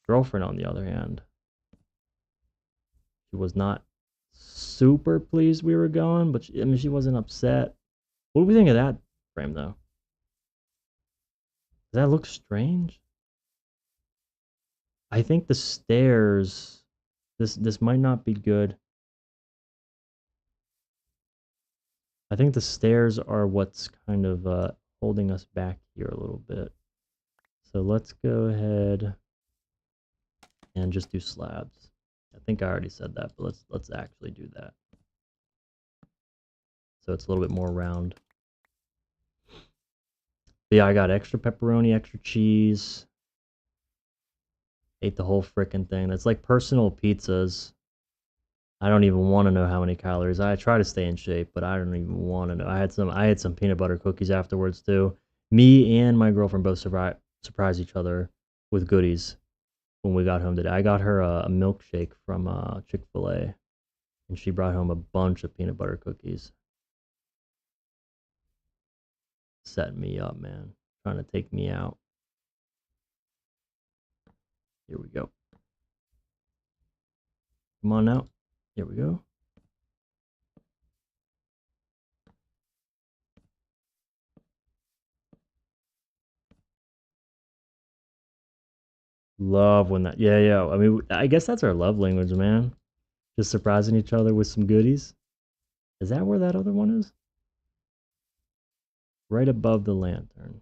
Girlfriend, on the other hand, she was not super pleased we were going, but I mean, she wasn't upset. What do we think of that frame, though? Does that look strange? I think the stairs. This might not be good. I think the stairs are what's kind of holding us back here a little bit. So let's go ahead and just do slabs. I think I already said that, but let's actually do that. So it's a little bit more round. But yeah, I got extra pepperoni, extra cheese. Ate the whole frickin' thing. That's like personal pizzas. I don't even want to know how many calories. I try to stay in shape, but I don't even want to know. I had some peanut butter cookies afterwards too. Me and my girlfriend both surprised each other with goodies when we got home today. I got her a milkshake from Chick-fil-A, and she brought home a bunch of peanut butter cookies. Setting me up, man. Trying to take me out. Here we go. Come on now. Here we go. Love when that. Yeah, yeah. I mean, I guess that's our love language, man. Just surprising each other with some goodies. Is that where that other one is? Right above the lantern,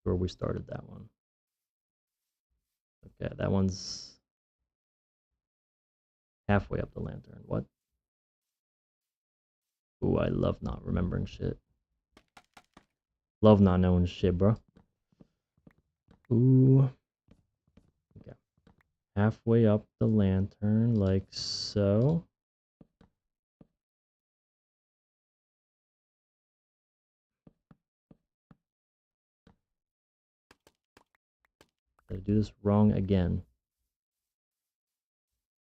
where we started that one. Okay, that one's halfway up the lantern. What? Ooh, I love not remembering shit. Love not knowing shit, bro. Ooh. Okay. Halfway up the lantern, like so. Did I do this wrong again?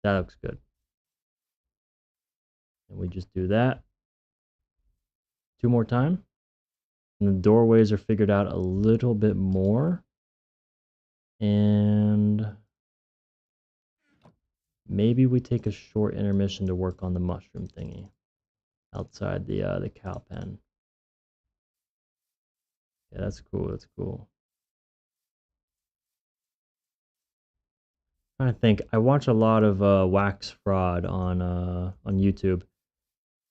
That looks good. And we just do that 2 more times. And the doorways are figured out a little bit more. And maybe we take a short intermission to work on the mushroom thingy outside the cow pen. Yeah, that's cool. That's cool. I think I watch a lot of Wax Fraud on YouTube.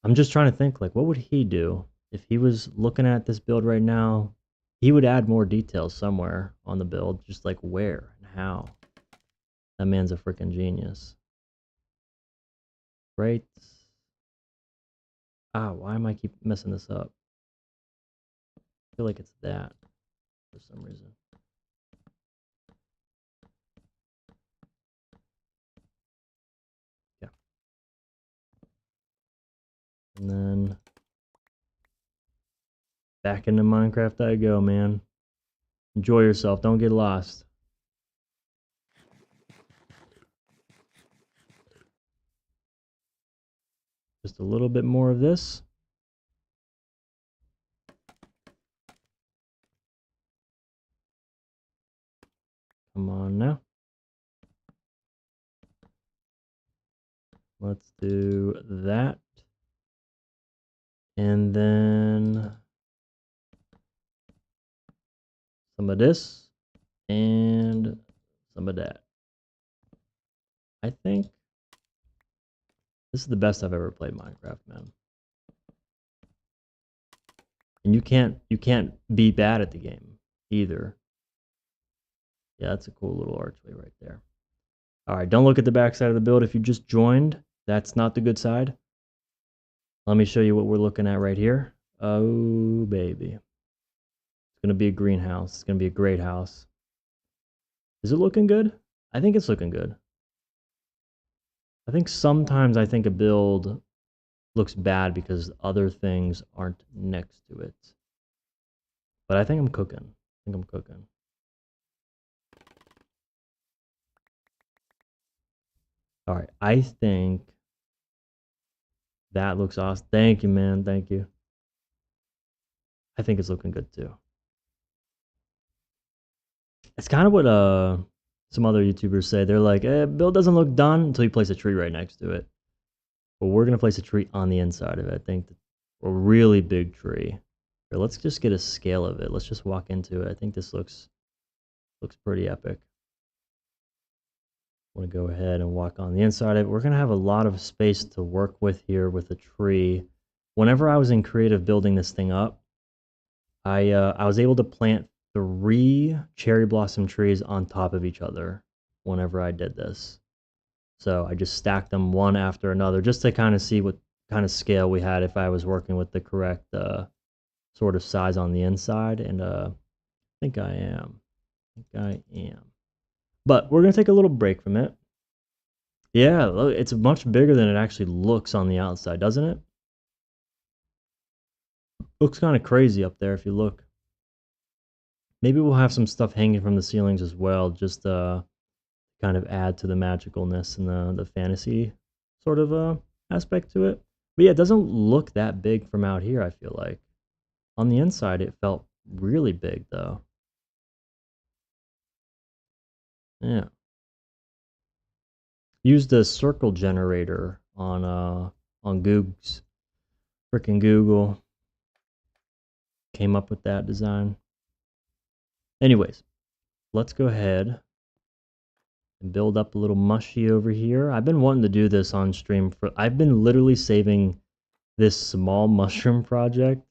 I'm just trying to think, like, what would he do if he was looking at this build right now? He would add more details somewhere on the build, just like where and how. That man's a freaking genius. Right? Ah, why am I keep messing this up? I feel like it's that for some reason. Yeah. And then back into Minecraft I go, man. Enjoy yourself. Don't get lost. Just a little bit more of this. Come on now. Let's do that. And then some of this and some of that. I think this is the best I've ever played Minecraft, man. And you can't be bad at the game either. Yeah, that's a cool little archway right there. All right, don't look at the back side of the build if you just joined. That's not the good side. Let me show you what we're looking at right here. Oh, baby. It's going to be a greenhouse. It's going to be a great house. Is it looking good? I think it's looking good. I think sometimes I think a build looks bad because other things aren't next to it. But I think I'm cooking. All right, I think that looks awesome. Thank you, man. Thank you. I think it's looking good too. It's kind of what some other YouTubers say. They're like, build doesn't look done until you place a tree right next to it. But we're gonna place a tree on the inside of it. I think a really big tree. Here, let's just get a scale of it. Let's just walk into it. I think this looks pretty epic. I want to go ahead and walk on the inside of it. We're gonna have a lot of space to work with here with a tree. Whenever I was in creative building this thing up, I was able to plant 3 cherry blossom trees on top of each other whenever I did this. So I just stacked them one after another just to kind of see what kind of scale we had if I was working with the correct sort of size on the inside. And I think I am. But we're going to take a little break from it. Yeah, look, it's much bigger than it actually looks on the outside, doesn't it? Looks kind of crazy up there if you look. Maybe we'll have some stuff hanging from the ceilings as well, just kind of add to the magicalness and the fantasy sort of aspect to it. But yeah, it doesn't look that big from out here, I feel like. On the inside, it felt really big, though. Yeah. Used a circle generator on Goog's. Frickin' Google. Came up with that design. Anyways, let's go ahead and build up a little mushy over here. I've been wanting to do this on stream I've been literally saving this small mushroom project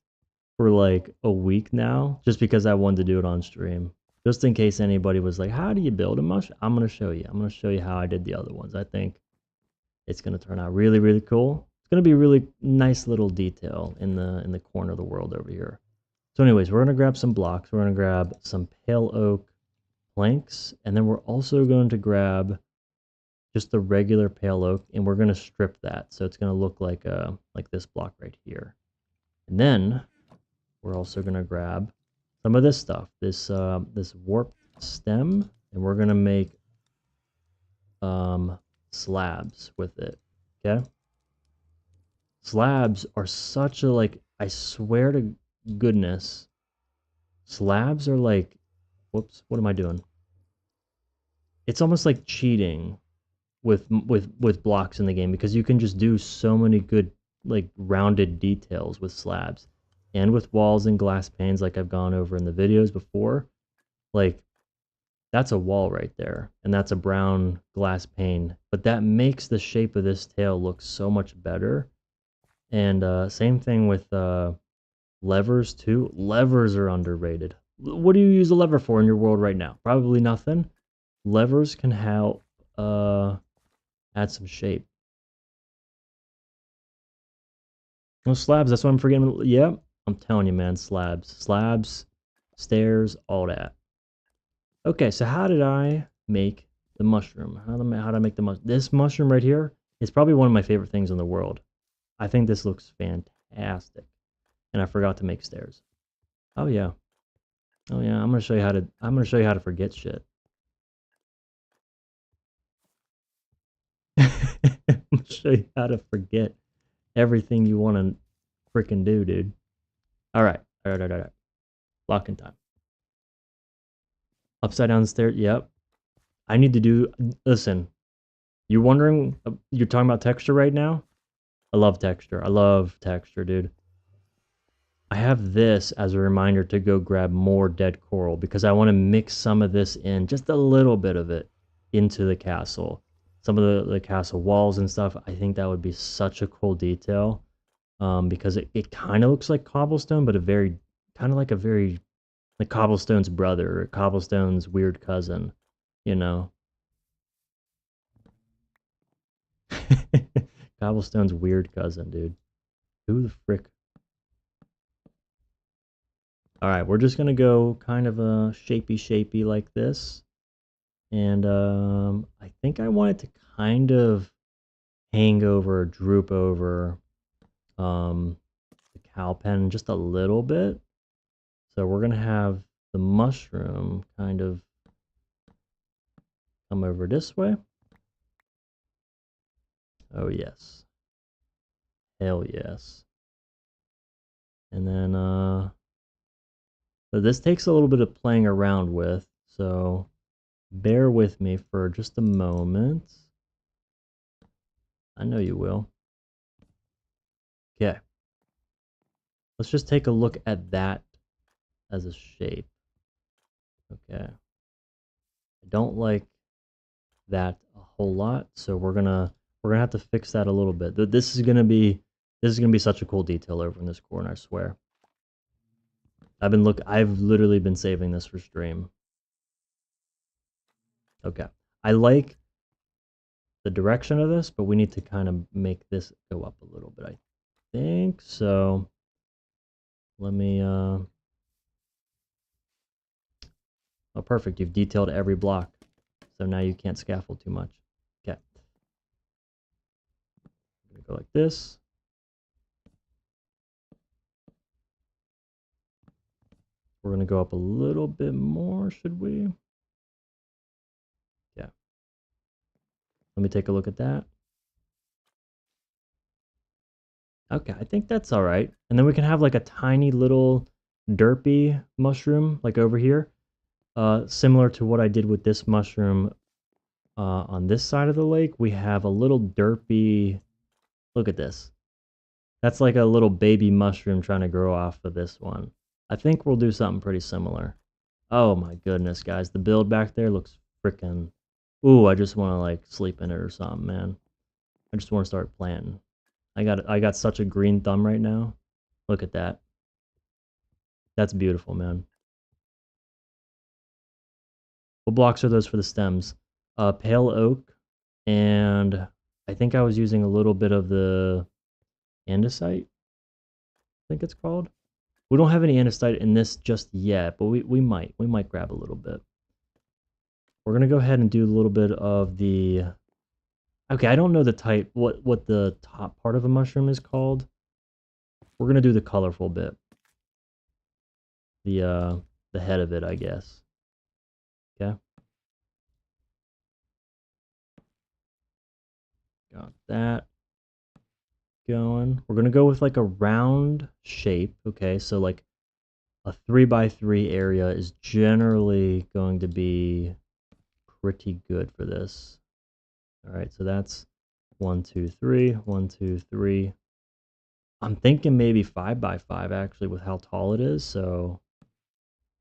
for like a week now, just because I wanted to do it on stream. Just in case anybody was like, how do you build a mushroom? I'm going to show you. I'm going to show you how I did the other ones. I think it's going to turn out really, really cool. It's going to be a really nice little detail in the corner of the world over here. So anyways, we're going to grab some blocks. We're going to grab some pale oak planks, and then we're also going to grab just the regular pale oak, and we're going to strip that. So it's going to look like this block right here. And then we're also going to grab some of this stuff, this warp stem. and we're gonna make slabs with it. Okay. Slabs are such a like. I swear to goodness, slabs are like. Whoops. What am I doing? It's almost like cheating with blocks in the game because you can just do so many good like rounded details with slabs and with walls and glass panes like I've gone over in the videos before. Like that's a wall right there and that's a brown glass pane, but that makes the shape of this tail look so much better. And same thing with levers too. Levers are underrated. What do you use a lever for in your world right now? Probably nothing. Levers can help add some shape. Well, slabs, that's what I'm forgetting. Yep, I'm telling you, man, slabs. Slabs, stairs, all that. Okay, so how did I make the mushroom? How did I make the mushroom? This mushroom right here is probably one of my favorite things in the world. I think this looks fantastic. And I forgot to make stairs. Oh yeah. Oh yeah, I'm gonna show you how to forget shit. I'm gonna show you how to forget everything you want to freaking do, dude. All right. All right, all right, all right. Lock in time. Upside down stairs. Yep. I need to do. Listen, you're wondering. You're talking about texture right now. I love texture. I love texture, dude. I have this as a reminder to go grab more dead coral because I want to mix some of this in, just a little bit of it, into the castle. Some of the castle walls and stuff. I think that would be such a cool detail. Because it kind of looks like cobblestone, but a very kind of like a very like cobblestone's brother or cobblestone's weird cousin, you know. Cobblestone's weird cousin, dude. Who the frick? All right, we're just gonna go kind of a shapey like this, and I think I want it to kind of hang over, droop over the cow pen just a little bit. So we're gonna have the mushroom kind of come over this way. Oh yes, hell yes. And then so this takes a little bit of playing around with, so bear with me for just a moment. I know you will. Okay. Let's just take a look at that as a shape. Okay. I don't like that a whole lot, so we're gonna have to fix that a little bit. This is gonna be such a cool detail over in this corner, I swear. I've literally been saving this for stream. Okay. I like the direction of this, but we need to kind of make this go up a little bit, I think. So let me oh perfect, you've detailed every block. So now you can't scaffold too much. Okay. I'm gonna go like this. We're gonna go up a little bit more, should we? Yeah. Let me take a look at that. Okay, I think that's all right. And then we can have like a tiny little derpy mushroom like over here. Similar to what I did with this mushroom on this side of the lake. We have a little derpy, look at this. That's like a little baby mushroom trying to grow off of this one. I think we'll do something pretty similar. Oh my goodness, guys. The build back there looks freaking... Ooh, I just want to like sleep in it or something, man. I just want to start planting. I got such a green thumb right now. Look at that. That's beautiful, man. What blocks are those for the stems? Pale oak, and I think I was using a little bit of the andesite, I think it's called. We don't have any andesite in this just yet, but we might grab a little bit. We're gonna go ahead and do a little bit of the... Okay, I don't know the type, what the top part of a mushroom is called. We're gonna do the colorful bit. The head of it, I guess. Okay. Got that going. We're gonna go with like a round shape, okay? So like a 3x3 area is generally going to be pretty good for this. All right, so that's 1, 2, 3, 1, 2, 3. I'm thinking maybe 5x5 actually with how tall it is, so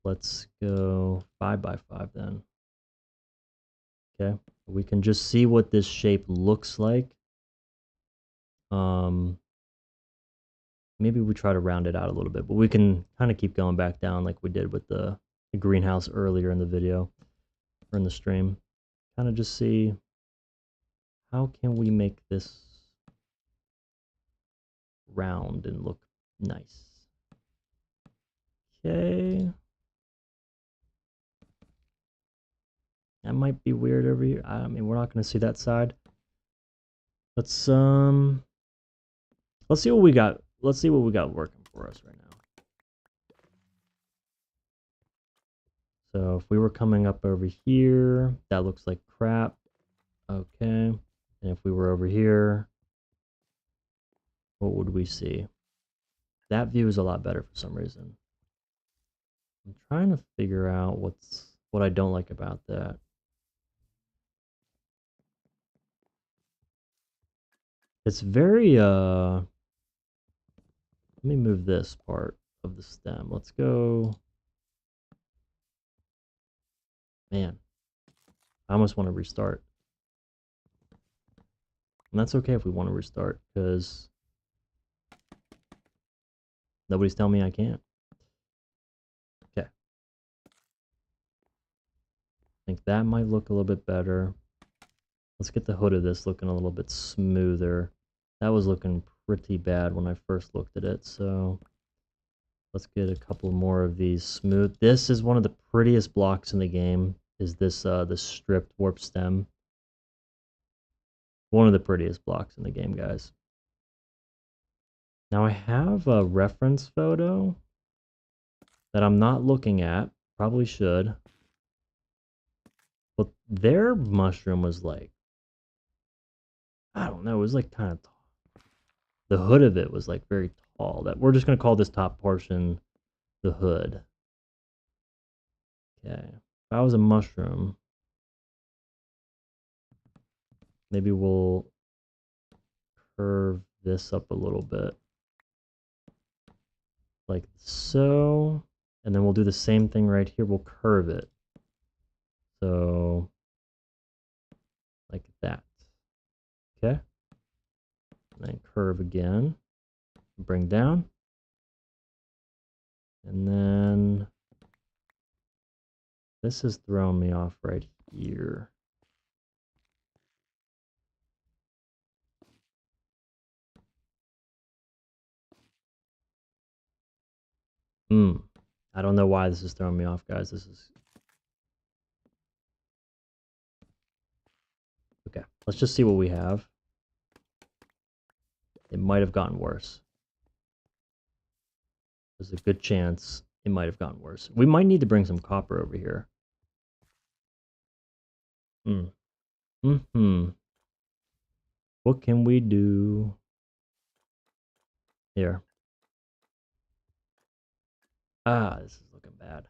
let's go 5x5 then. Okay, we can just see what this shape looks like. Maybe we try to round it out a little bit, but we can kind of keep going back down like we did with the greenhouse earlier in the video or in the stream. Kind of just see how can we make this round and look nice. Okay. That might be weird over here. I mean, we're not going to see that side. Let's see what we got. Let's see what we got working for us right now. So if we were coming up over here, that looks like crap. Okay. And if we were over here, what would we see? That view is a lot better for some reason. I'm trying to figure out what I don't like about that. It's very let me move this part of the stem. Let's go. Man, I almost want to restart. And that's okay if we want to restart, because nobody's telling me I can't. Okay. I think that might look a little bit better. Let's get the hood of this looking a little bit smoother. That was looking pretty bad when I first looked at it, so let's get a couple more of these smooth. This is one of the prettiest blocks in the game, is this stripped warp stem. One of the prettiest blocks in the game, guys. Now I have a reference photo that I'm not looking at. Probably should. But their mushroom was like, I don't know, it was like kind of tall. The hood of it was like very tall. That we're just gonna call this top portion the hood. Okay. If I was a mushroom, maybe we'll curve this up a little bit. Like so. And then we'll do the same thing right here. We'll curve it. So, like that. Okay. And then curve again. Bring down. And then this is throwing me off right here. I don't know why this is throwing me off, guys. This is... Okay, let's just see what we have. It might have gotten worse. There's a good chance it might have gotten worse. We might need to bring some copper over here. What can we do? Here. This is looking bad.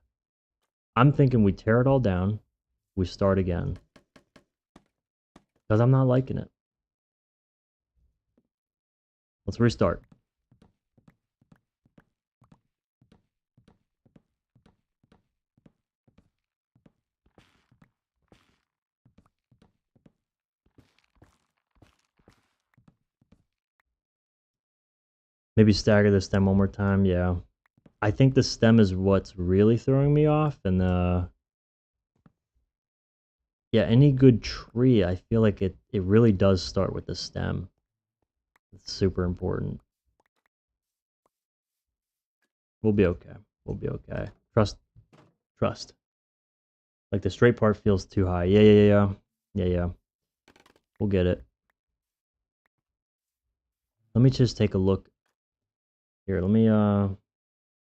I'm thinking we tear it all down. We start again. Because I'm not liking it. Let's restart. Maybe stagger the stem one more time. Yeah. I think the stem is what's really throwing me off. And yeah, any good tree, I feel like it really does start with the stem. It's super important. We'll be okay. We'll be okay. Trust. Trust. Like the straight part feels too high. Yeah. We'll get it. Let me just take a look. Here, let me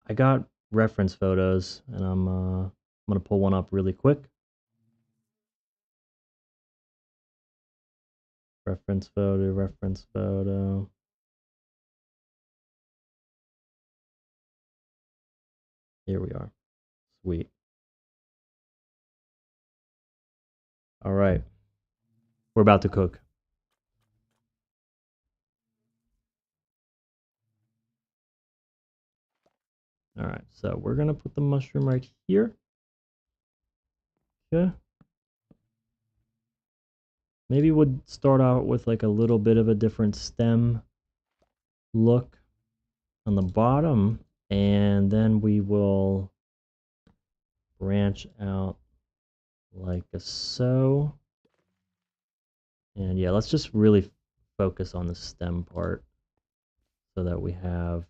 I got reference photos and I'm gonna pull one up really quick. Reference photo, reference photo. Here we are. Sweet. All right. We're about to cook. All right. So we're going to put the mushroom right here. Okay. Maybe we'll start out with like a little bit of a different stem look on the bottom, and then we will branch out like so. And yeah, let's just really focus on the stem part so that we have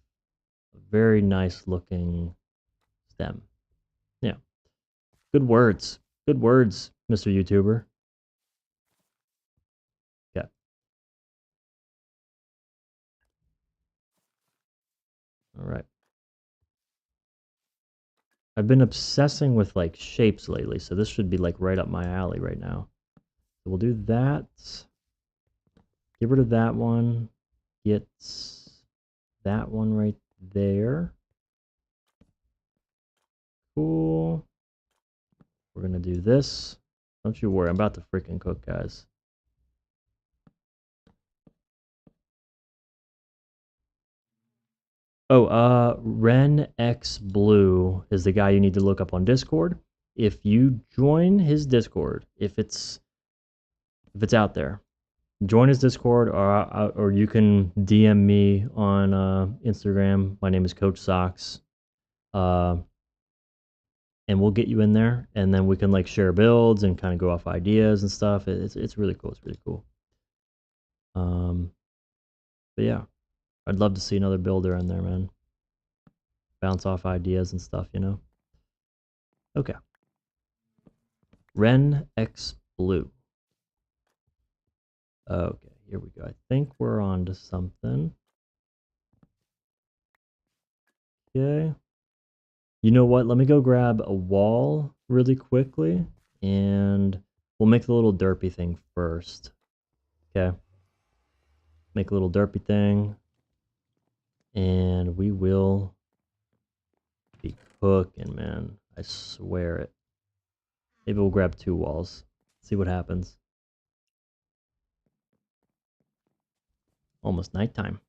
a very nice looking stem. Yeah. Good words. Good words, Mr. YouTuber. Yeah. All right. I've been obsessing with like shapes lately, so this should be like right up my alley right now. So we'll do that. Get rid of that one. Get that one right there. Cool. We're gonna do this. Don't you worry, I'm about to freaking cook, guys. Oh, Ren X Blue is the guy you need to look up on Discord. If you join his Discord, if it's out there, join his Discord, or you can DM me on Instagram. My name is Coach Socks, and we'll get you in there, and then we can like share builds and kind of go off ideas and stuff. It's really cool. It's really cool. But yeah, I'd love to see another builder in there, man. Bounce off ideas and stuff, you know. Okay. Ren X Blue. Okay, here we go. I think we're on to something. Okay. You know what? Let me go grab a wall really quickly, and we'll make the little derpy thing first. Okay. Make a little derpy thing, and we will be cooking, man. I swear it. Maybe we'll grab 2 walls. See what happens. Almost nighttime.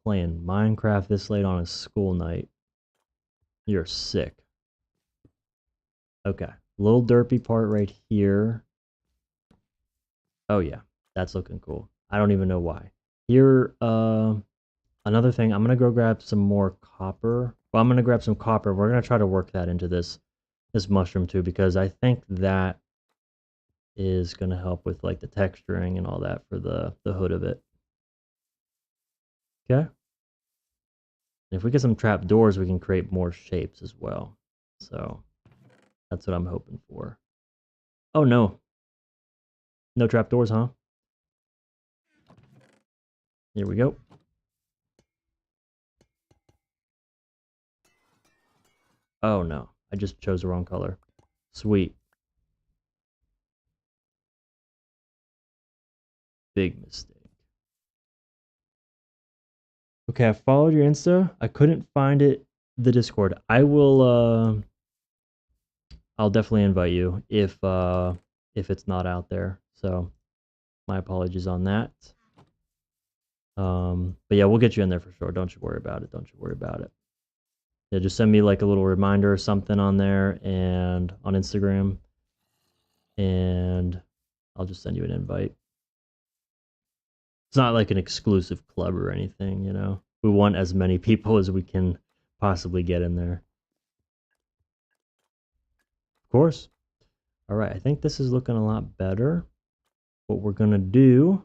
Playing Minecraft this late on a school night. You're sick. Okay. Little derpy part right here. Oh yeah, that's looking cool. I don't even know why. Here, another thing, I'm gonna go grab some more copper. Well, I'm gonna grab some copper. We're gonna try to work that into this mushroom too, because I think that is gonna help with like the texturing and all that for the hood of it. Okay. And if we get some trap doors, we can create more shapes as well. So that's what I'm hoping for. Oh no. No trap doors, huh? Here we go. Oh no. I just chose the wrong color. Sweet. Big mistake. Okay, I followed your Insta. I couldn't find it, the Discord. I will I'll definitely invite you if it's not out there. So my apologies on that. But yeah, we'll get you in there for sure. Don't you worry about it. Don't you worry about it. Yeah, just send me like a little reminder or something on there and on Instagram, and I'll just send you an invite. It's not like an exclusive club or anything, you know. We want as many people as we can possibly get in there. Of course. All right, I think this is looking a lot better. What we're gonna do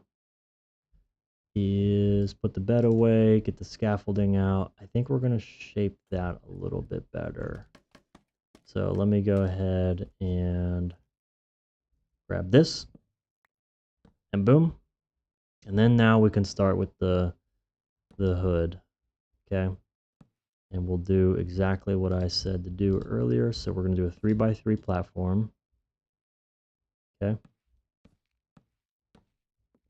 is put the bed away, get the scaffolding out. I think we're gonna shape that a little bit better. So let me go ahead and grab this, and boom. And then now we can start with the hood, okay? And we'll do exactly what I said to do earlier. So we're going to do a 3x3 platform. Okay.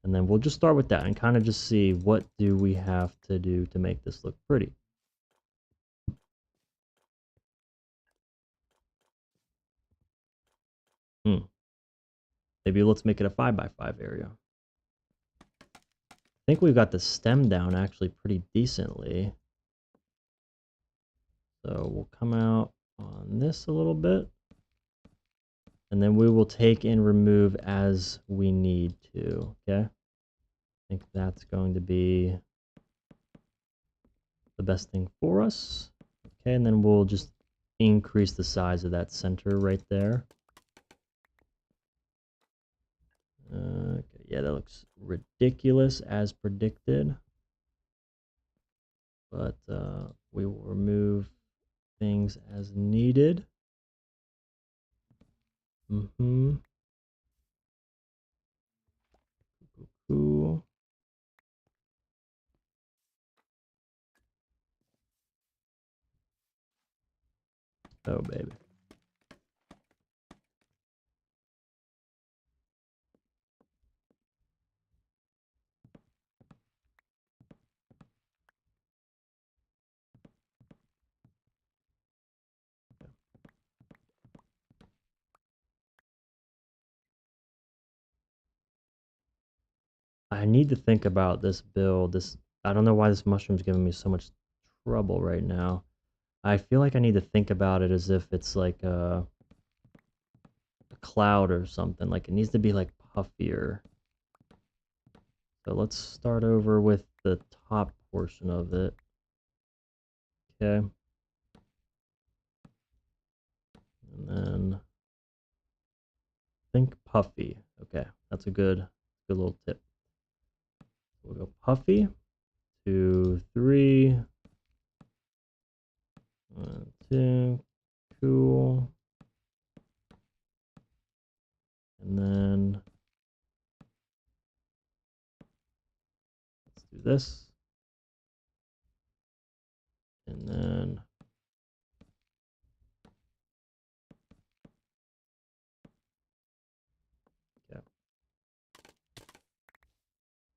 And then we'll just start with that and kind of just see what do we have to do to make this look pretty. Maybe let's make it a 5x5 area. I think we've got the stem down actually pretty decently. So we'll come out on this a little bit. And then we will take and remove as we need to, okay? I think that's going to be the best thing for us. Okay, and then we'll just increase the size of that center right there. Okay, yeah, that looks ridiculous as predicted. But we will remove things as needed. Cool. Oh, baby. I need to think about this build. I don't know why this mushroom's giving me so much trouble right now. I feel like I need to think about it as if it's like a cloud or something. Like it needs to be like puffier. So let's start over with the top portion of it. Okay. And then think puffy. Okay, that's a good little tip. We'll go puffy. 2, 3. 1, 2. Cool. And then let's do this. And then yeah.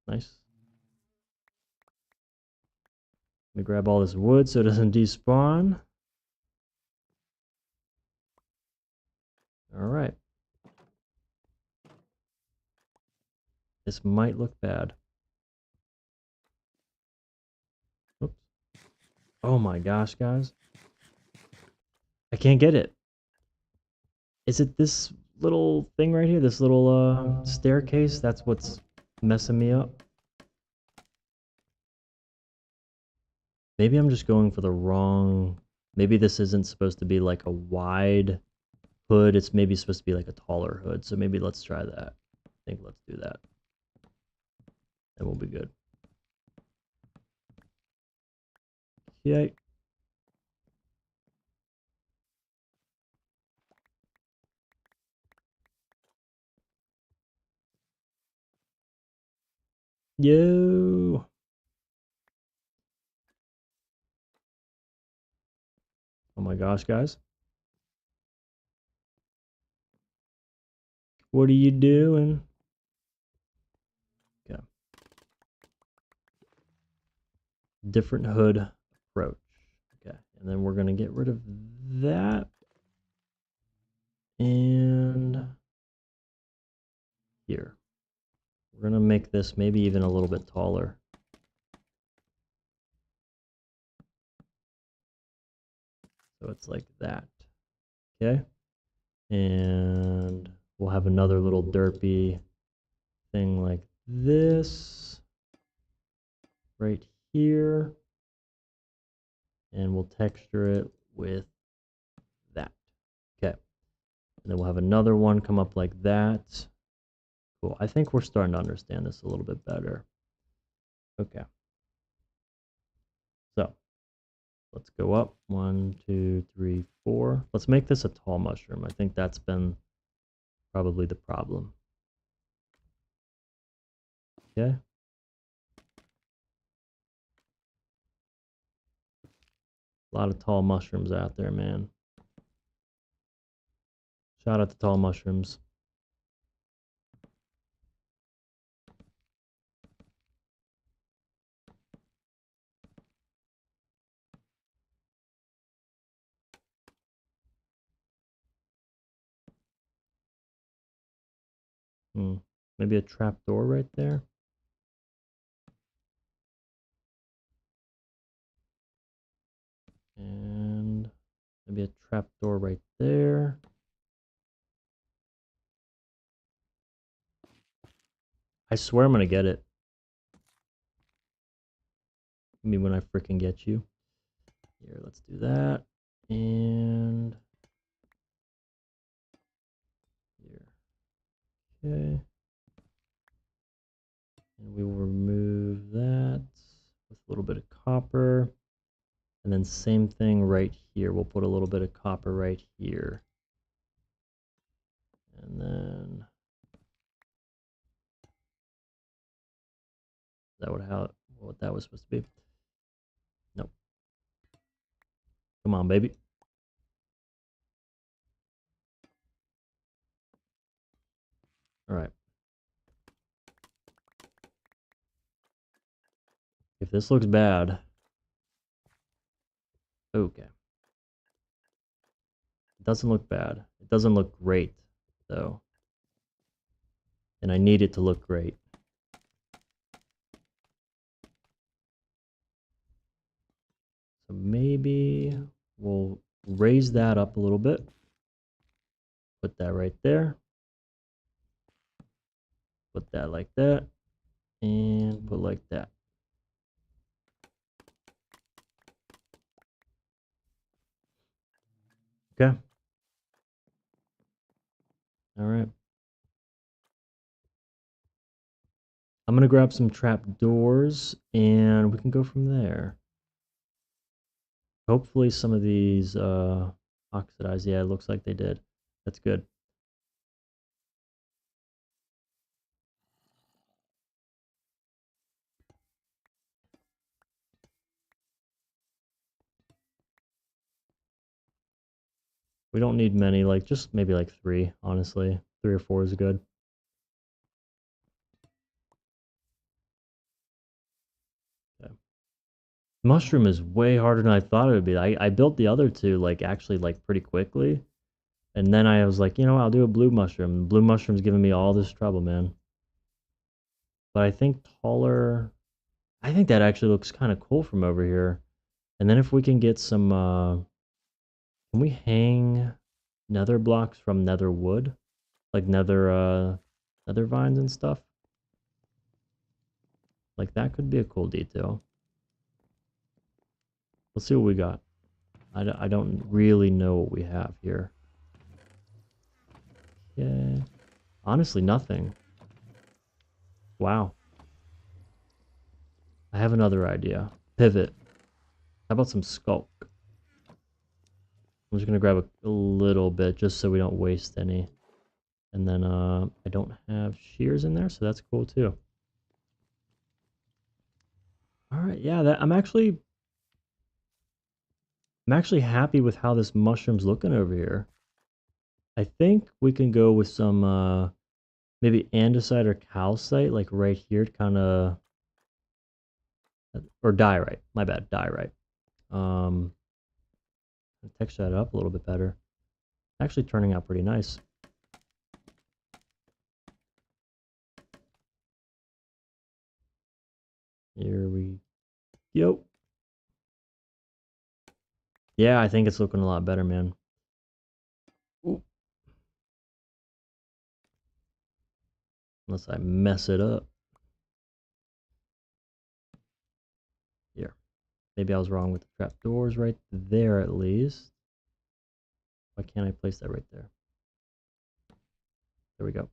Nice. Let me grab all this wood so it doesn't despawn. All right. This might look bad. Oops. Oh my gosh, guys. I can't get it. Is it this little thing right here? This little staircase? That's what's messing me up? Maybe I'm just going for the wrong... Maybe this isn't supposed to be like a wide hood. It's maybe supposed to be like a taller hood. So maybe let's try that. I think let's do that. And we'll be good. Okay. Yo. Oh my gosh, guys. What are you doing? Okay. Different hood approach. Okay. And then we're going to get rid of that. And here. We're going to make this maybe even a little bit taller. So it's like that. Okay. And we'll have another little derpy thing like this right here. And we'll texture it with that. Okay. And then we'll have another one come up like that. Cool. I think we're starting to understand this a little bit better. Okay. So let's go up. 1, 2, 3, 4. Let's make this a tall mushroom. I think that's been probably the problem. Okay. A lot of tall mushrooms out there, man. Shout out to tall mushrooms. Maybe a trap door right there. And maybe a trap door right there. I swear I'm gonna get it. I mean, when I freaking get you. Here, let's do that. And here. Okay. And we will remove that with a little bit of copper. And then same thing right here. We'll put a little bit of copper right here. And then is that what that was supposed to be? Nope. Come on, baby. All right. If this looks bad, okay. It doesn't look bad. It doesn't look great, though. And I need it to look great. So maybe we'll raise that up a little bit. Put that right there. Put that like that. And put like that. Okay. All right. I'm going to grab some trap doors and we can go from there. Hopefully some of these oxidize. Yeah, it looks like they did. That's good. We don't need many, like just maybe like 3, honestly. 3 or 4 is good. Okay. Mushroom is way harder than I thought it would be. I built the other two like actually like pretty quickly. And then I was like, you know, I'll do a blue mushroom. Blue mushroom's giving me all this trouble, man. But I think taller, I think that actually looks kind of cool from over here. And then if we can get some, can we hang nether blocks from nether wood? Like nether vines and stuff? Like that could be a cool detail. Let's see what we got. I don't really know what we have here. Yeah. Honestly, nothing. Wow. I have another idea. Pivot. How about some skulk? I'm just gonna grab a little bit just so we don't waste any. And then I don't have shears in there, so that's cool too. All right, yeah, I'm actually happy with how this mushroom's looking over here. I think we can go with some maybe andesite or calcite, like right here, kind of, or diorite. My bad, diorite. Texture that up a little bit better. Actually, turning out pretty nice. Here we go. Yeah, I think it's looking a lot better, man. Ooh. Unless I mess it up. Here. Maybe I was wrong with the trapdoors right there at least. Why can't I place that right there? There we go.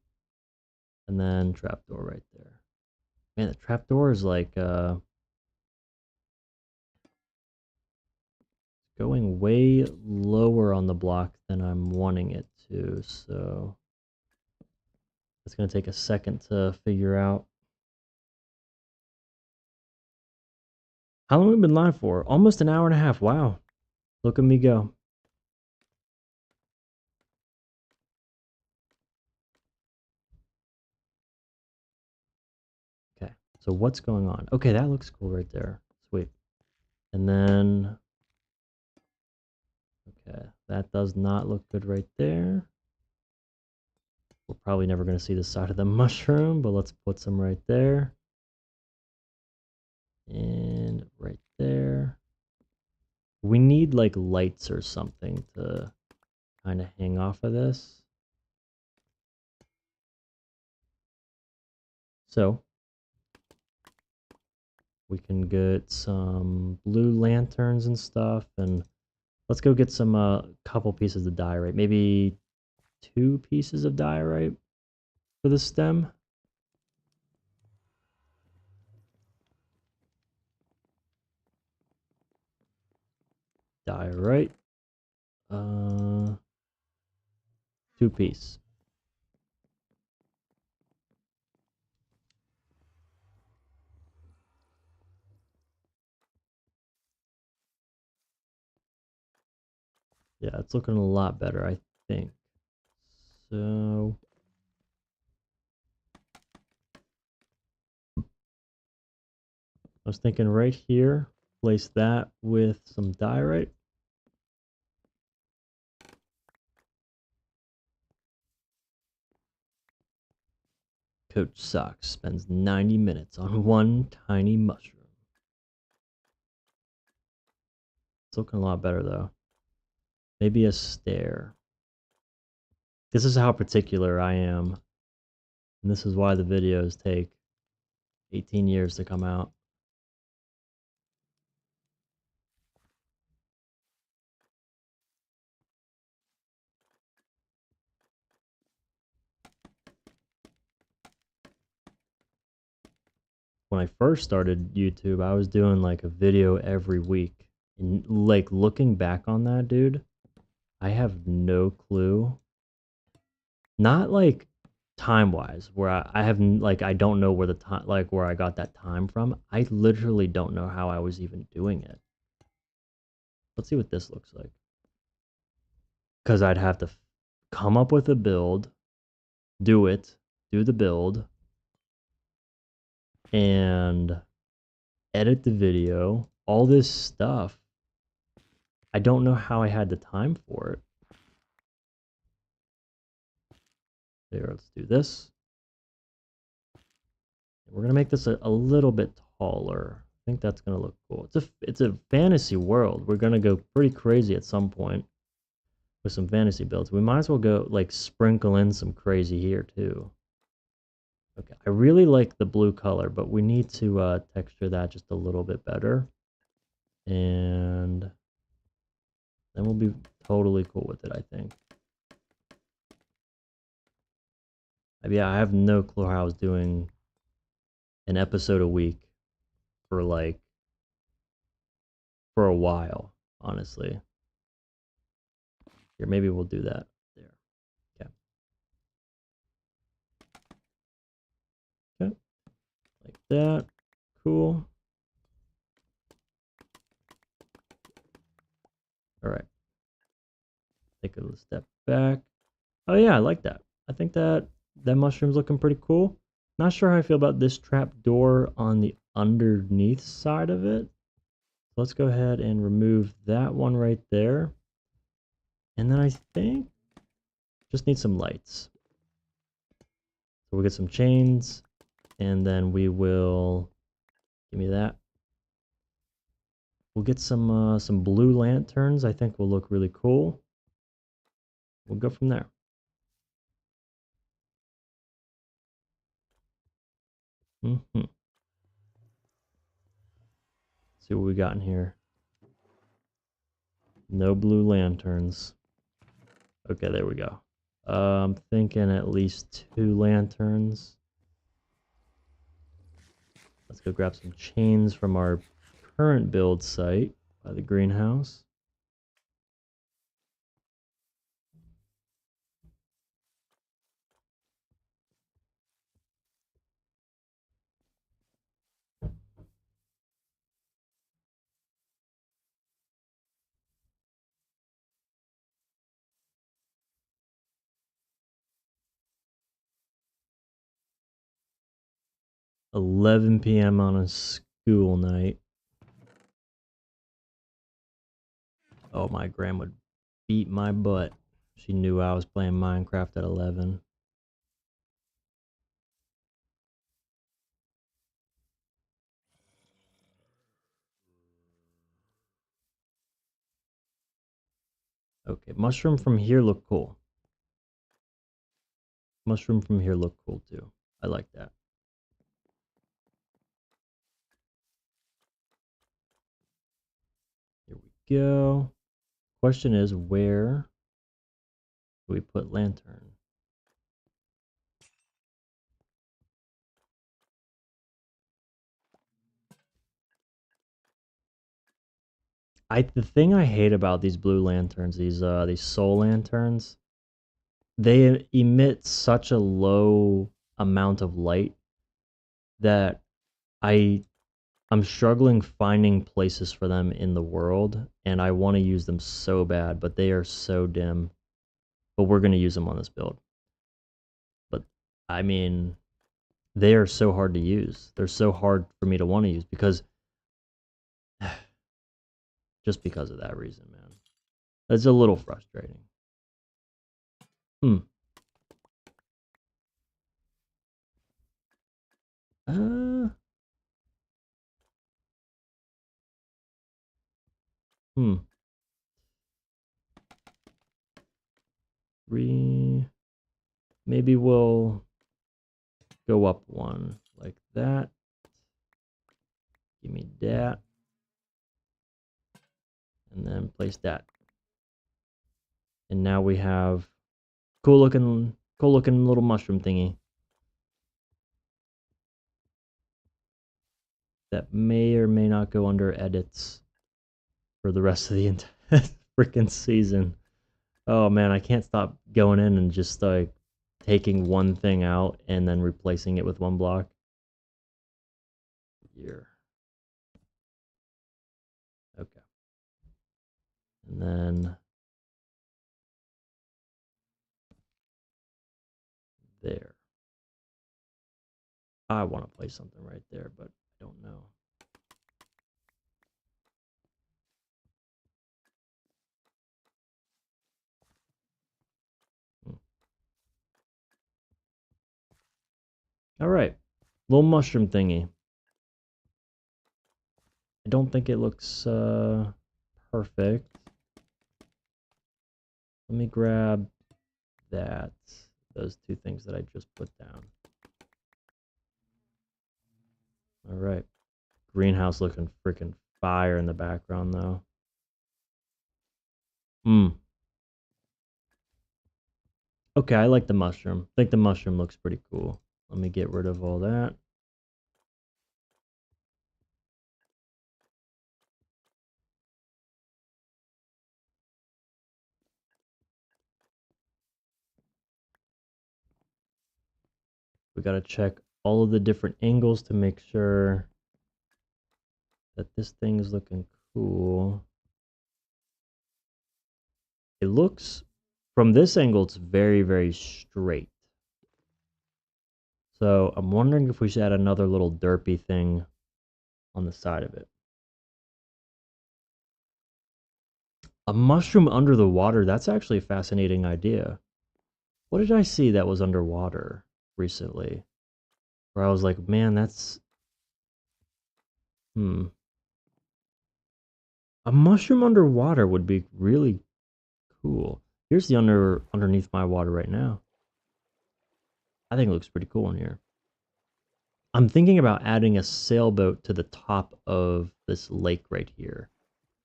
And then trapdoor right there. Man, the trapdoor is like going way lower on the block than I'm wanting it to, so it's gonna take a second to figure out. How long have we been live for? Almost an hour and a half. Wow. Look at me go. Okay, so what's going on? Okay, that looks cool right there. Sweet. And then, okay, that does not look good right there. We're probably never going to see the side of the mushroom, but let's put some right there. And right there. We need like lights or something to kind of hang off of this. So we can get some blue lanterns and stuff, and let's go get some couple pieces of diorite, maybe 2 pieces of diorite for the stem. Diorite, 2 piece. Yeah, it's looking a lot better, I think. So I was thinking right here, place that with some diorite. Coach Socks spends 90 minutes on one tiny mushroom. It's looking a lot better though. Maybe a stair. This is how particular I am. And this is why the videos take 18 years to come out. When I first started YouTube, I was doing like a video every week. And like looking back on that, dude, I have no clue. Not like time wise, where I have like, I don't know where the time, like where I got that time from. I literally don't know how I was even doing it. Let's see what this looks like. Because I'd have to come up with a build, do it, do the build, and edit the video, all this stuff. I don't know how I had the time for it. There, let's do this. We're gonna make this a little bit taller. I think that's gonna look cool. It's a fantasy world. We're gonna go pretty crazy at some point with some fantasy builds. We might as well go like sprinkle in some crazy here too. Okay, I really like the blue color, but we need to texture that just a little bit better. And then we'll be totally cool with it, I think. Yeah, I have no clue how I was doing an episode a week for like, for a while, honestly. Here, maybe we'll do that there. Okay. Okay. Like that. Cool. All right. Take a little step back. Oh yeah, I like that. I think that mushroom's looking pretty cool. Not sure how I feel about this trap door on the underneath side of it. Let's go ahead and remove that one right there. And then I think just need some lights. So we'll get some chains, and then we will, give me that. We'll get some blue lanterns. I think will look really cool. We'll go from there. Mm-hmm. See what we got in here. No blue lanterns. Okay, there we go. I'm thinking at least 2 lanterns. Let's go grab some chains from our current build site by the greenhouse. 11 p.m. on a school night. Oh, my grandma would beat my butt. She knew I was playing Minecraft at 11. Okay, mushroom from here look cool. Mushroom from here look cool too. I like that. Here we go. Question is, where do we put lantern? The thing I hate about these blue lanterns, these soul lanterns, they emit such a low amount of light that I'm struggling finding places for them in the world, and I want to use them so bad, but they are so dim. But we're going to use them on this build. But I mean, they are so hard to use. They're so hard for me to want to use because just because of that reason, man. It's a little frustrating. Hmm. Uh, hmm. Maybe we'll go up one like that. Give me that. And then place that. And now we have cool looking little mushroom thingy. That may or may not go under edits for the rest of the entire freaking season. Oh man, I can't stop going in and just like taking one thing out and then replacing it with one block. Here. Okay. And then there. I want to place something right there, but I don't know. All right. Little mushroom thingy. I don't think it looks perfect. Let me grab that. Those two things that I just put down. All right. Greenhouse looking freaking fire in the background though. Okay, I like the mushroom. I think the mushroom looks pretty cool. Let me get rid of all that. We got to check all of the different angles to make sure that this thing is looking cool. It looks, from this angle, it's very, very straight. So I'm wondering if we should add another little derpy thing on the side of it. A mushroom under the water, that's actually a fascinating idea. What did I see that was underwater recently? Where I was like, man, that's... A mushroom underwater would be really cool. Here's the underneath my water right now. I think it looks pretty cool in here. I'm thinking about adding a sailboat to the top of this lake right here.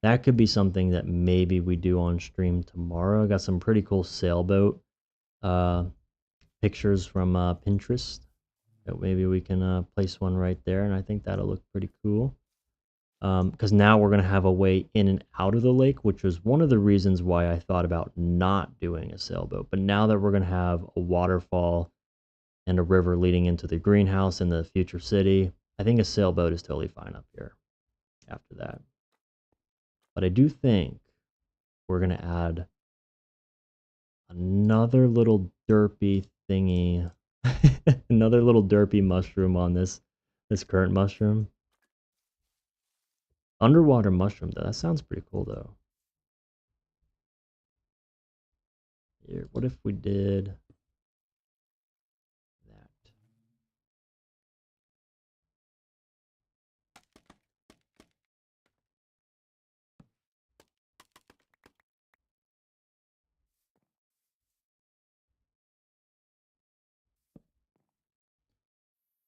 That could be something that maybe we do on stream tomorrow. I got some pretty cool sailboat pictures from Pinterest. That maybe we can place one right there, and I think that'll look pretty cool. Because now we're going to have a way in and out of the lake, which was one of the reasons why I thought about not doing a sailboat. But now that we're going to have a waterfall and a river leading into the greenhouse in the future city, I think a sailboat is totally fine up here after that. But I do think we're going to add another little derpy thingy, another little derpy mushroom on this This current mushroom. Underwater mushroom, though. That sounds pretty cool, though. Here, what if we did that?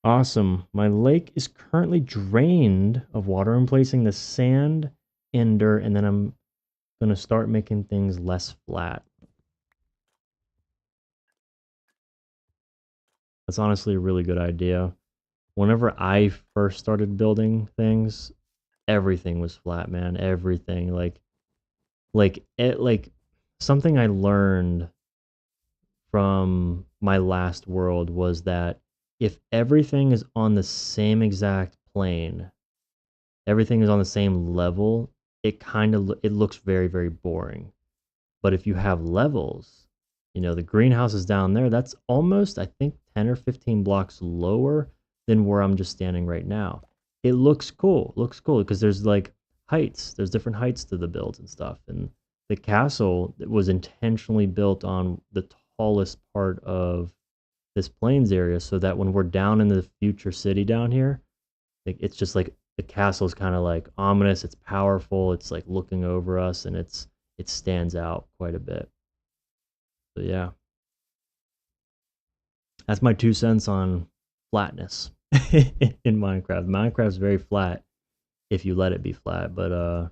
Awesome. My lake is currently drained of water. I'm placing the sand and dirt, and then I'm going to start making things less flat. That's honestly a really good idea. Whenever I first started building things, everything was flat, man. Everything. Like something I learned from my last world was that if everything is on the same exact plane, everything is on the same level, it kind of it looks very, very boring. But if you have levels, you know, the greenhouse is down there, that's almost, I think, 10 or 15 blocks lower than where I'm just standing right now. It looks cool. Looks cool because there's like heights. There's different heights to the builds and stuff. And the castle was intentionally built on the tallest part of this plains area so that when we're down in the future city down here, it's just like the castle is kind of like ominous. It's powerful. It's like looking over us, and it stands out quite a bit. So yeah, that's my 2 cents on flatness in Minecraft. Minecraft's very flat if you let it be flat, but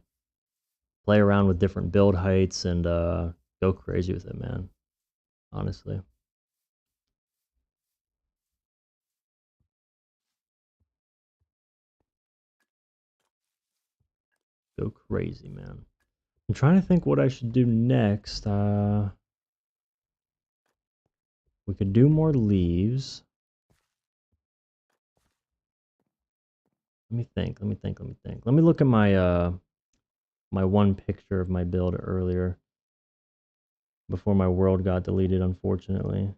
play around with different build heights and go crazy with it, man. Honestly, go crazy, man. I'm trying to think what I should do next. We could do more leaves. Let me think. Let me think. Let me think. Let me look at my one picture of my build earlier before my world got deleted, unfortunately.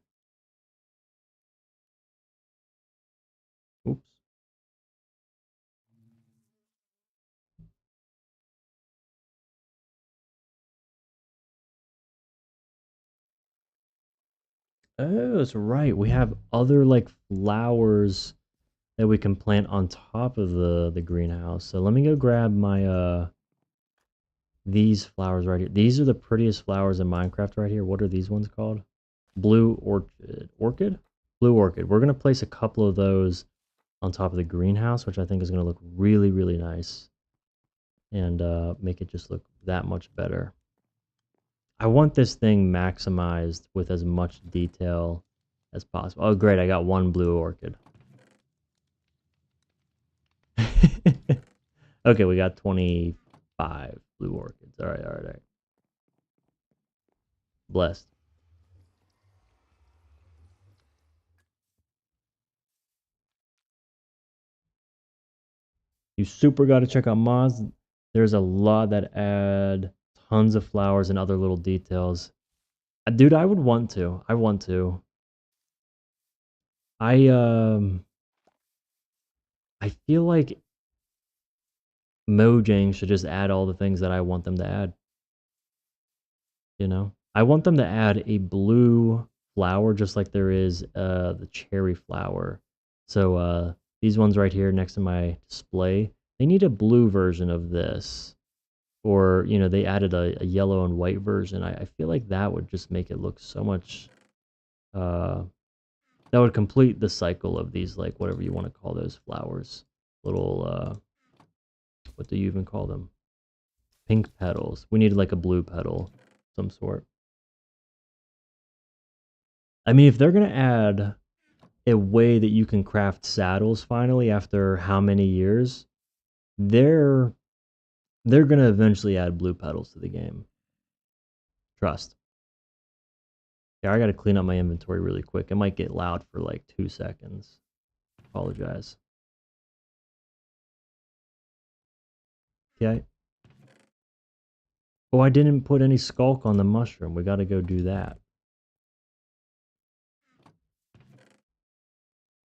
Oops. Oh, that's right. We have other like flowers that we can plant on top of the greenhouse. So let me go grab my these flowers right here. These are the prettiest flowers in Minecraft right here. What are these ones called? Blue orchid. Orchid? Blue orchid. We're gonna place a couple of those on top of the greenhouse, which I think is gonna look really, really nice and make it just look that much better. I want this thing maximized with as much detail as possible. Oh, great. I got one blue orchid. Okay, we got 25 blue orchids. All right, all right, all right. Blessed. You super got to check out mods. There's a lot that add tons of flowers and other little details. Dude, I would want to. I want to. I I feel like Mojang should just add all the things that I want them to add. You know, I want them to add a blue flower just like there is the cherry flower. So these ones right here next to my display, they need a blue version of this. Or, you know, they added a yellow and white version. I feel like that would just make it look so much uh that would complete the cycle of these, like, whatever you want to call those flowers. Little what do you even call them? Pink petals. We needed like a blue petal, some sort. I mean, if they're gonna add a way that you can craft saddles finally after how many years, they're they're gonna eventually add blue petals to the game. Trust. Yeah, I gotta clean up my inventory really quick. It might get loud for like 2 seconds. Apologize. Okay. Oh, I didn't put any skulk on the mushroom. We gotta go do that.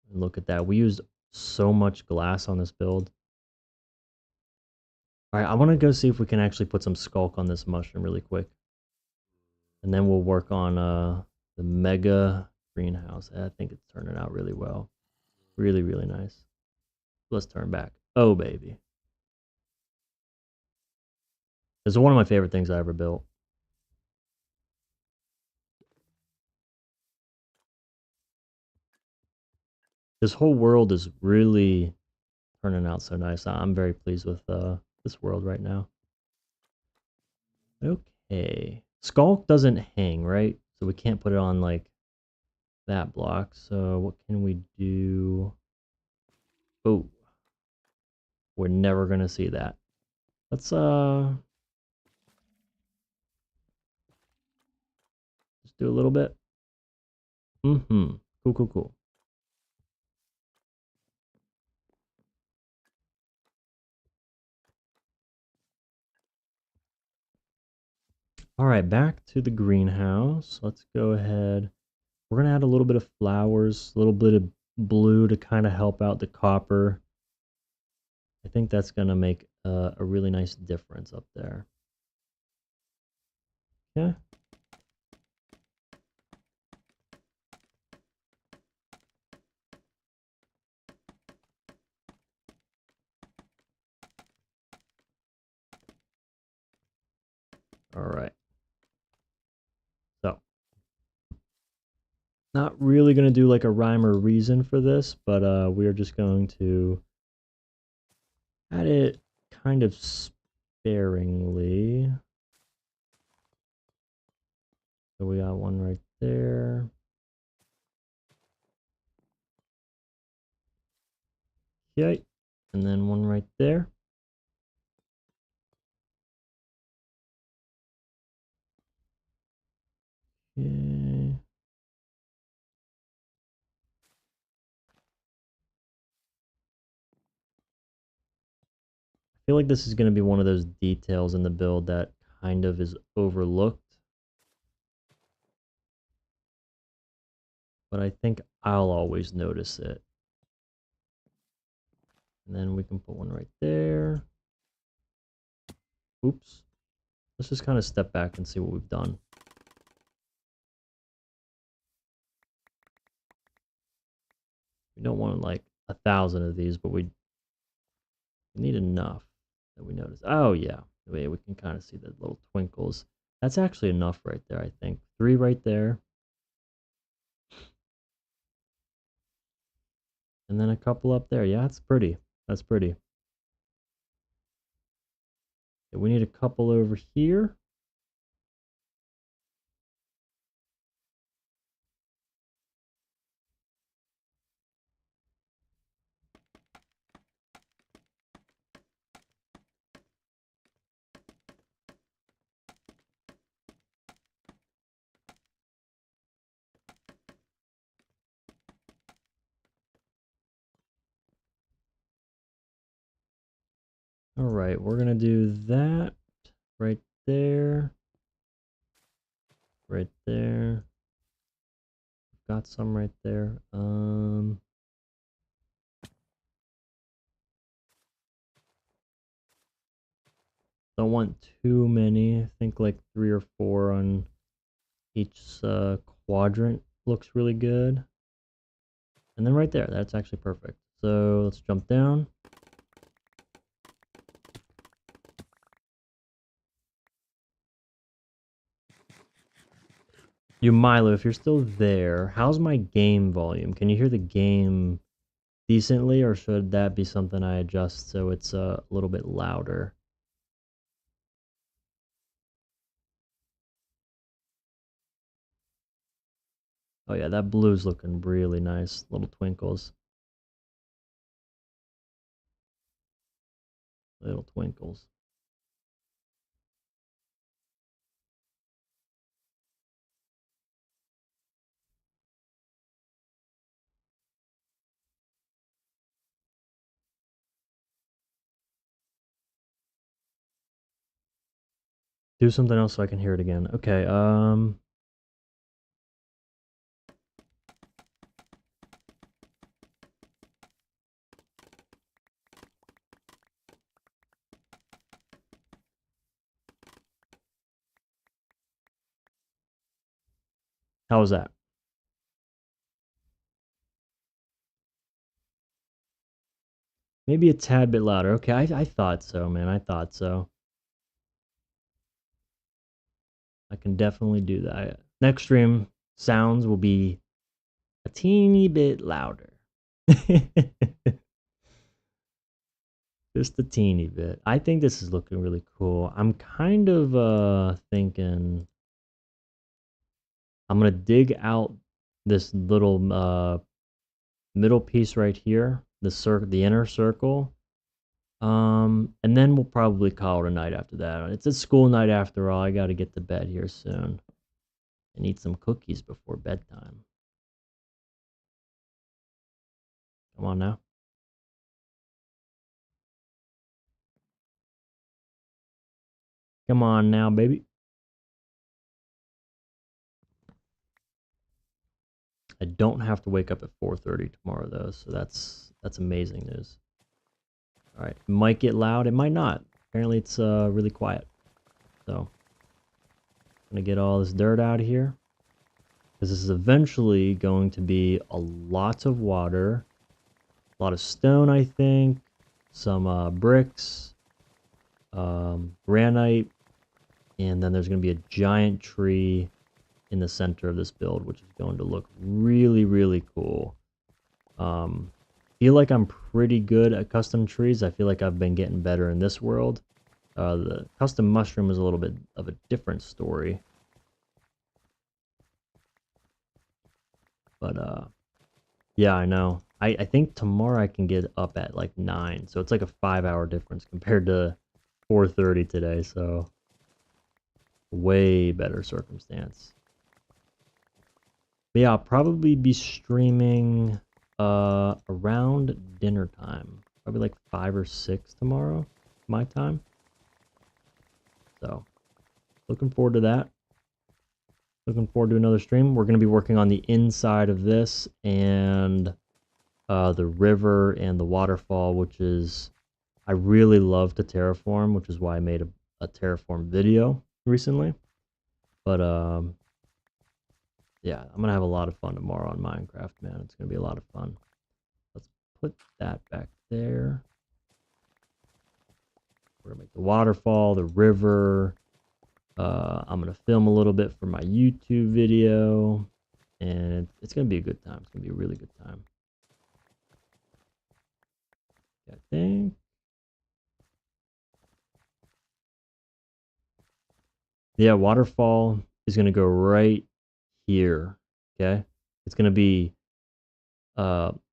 And look at that. We used so much glass on this build. All right, I want to go see if we can actually put some skulk on this mushroom really quick. And then we'll work on the mega greenhouse. I think it's turning out really well. Really, really nice. Let's turn back. Oh, baby. This is one of my favorite things I ever built. This whole world is really turning out so nice. I'm very pleased with this world right now. Okay. Skulk doesn't hang, right? So we can't put it on like that block. So what can we do? Oh, we're never gonna see that. Let's just do a little bit. Mm-hmm. Cool, cool, cool. All right, back to the greenhouse. Let's go ahead. We're gonna add a little bit of flowers, a little bit of blue to kind of help out the copper. I think that's gonna make a really nice difference up there. Yeah. All right. So, not really going to do like a rhyme or reason for this, but we are just going to add it kind of sparingly. So we got one right there. Okay. And then one right there. Okay. I feel like this is going to be one of those details in the build that kind of is overlooked. But I think I'll always notice it. And then we can put one right there. Oops. Let's just kind of step back and see what we've done. We don't want like 1,000 of these, but we need enough that we notice. Oh yeah, wait, we can kind of see the little twinkles. That's actually enough right there, I think. 3 right there. And then a couple up there. Yeah, that's pretty. That's pretty. Okay, we need a couple over here. All right, we're going to do that right there. Right there. Got some right there. Don't want too many. I think like 3 or 4 on each quadrant looks really good. And then right there, that's actually perfect. So let's jump down. You Milo, if you're still there, how's my game volume? Can you hear the game decently, or should that be something I adjust so it's a little bit louder? Oh yeah, that blue's looking really nice. Little twinkles. Little twinkles. Do something else so I can hear it again. Okay, How was that? Maybe a tad bit louder. Okay, I thought so, man. I thought so. I can definitely do that. Next stream, sounds will be a teeny bit louder. Just a teeny bit. I think this is looking really cool. I'm kind of thinking I'm gonna dig out this little middle piece right here, the inner circle. And then we'll probably call it a night after that. It's a school night after all. I gotta get to bed here soon and eat some cookies before bedtime. Come on now. Come on now, baby. I don't have to wake up at 4:30 tomorrow though, so that's amazing news. All right, it might get loud, it might not. Apparently it's really quiet. So, I'm gonna get all this dirt out of here because this is eventually going to be a lot of water, a lot of stone, I think, some bricks, granite, and then there's going to be a giant tree in the center of this build, which is going to look really, really cool. Feel like I'm pretty good at custom trees. I feel like I've been getting better in this world. The custom mushroom is a little bit of a different story. But yeah, I know. I think tomorrow I can get up at like 9, so it's like a 5-hour difference compared to 4:30 today, so way better circumstance. But yeah, I'll probably be streaming around dinner time. Probably like 5 or 6 tomorrow, my time. So, looking forward to that. Looking forward to another stream. We're going to be working on the inside of this and the river and the waterfall, which is, I really love to terraform, which is why I made a terraform video recently. But yeah, I'm going to have a lot of fun tomorrow on Minecraft, man. It's going to be a lot of fun. Let's put that back there. We're going to make the waterfall, the river. I'm going to film a little bit for my YouTube video. And it's going to be a good time. It's going to be a really good time. I think. Yeah, waterfall is going to go right here. Okay. It's going to be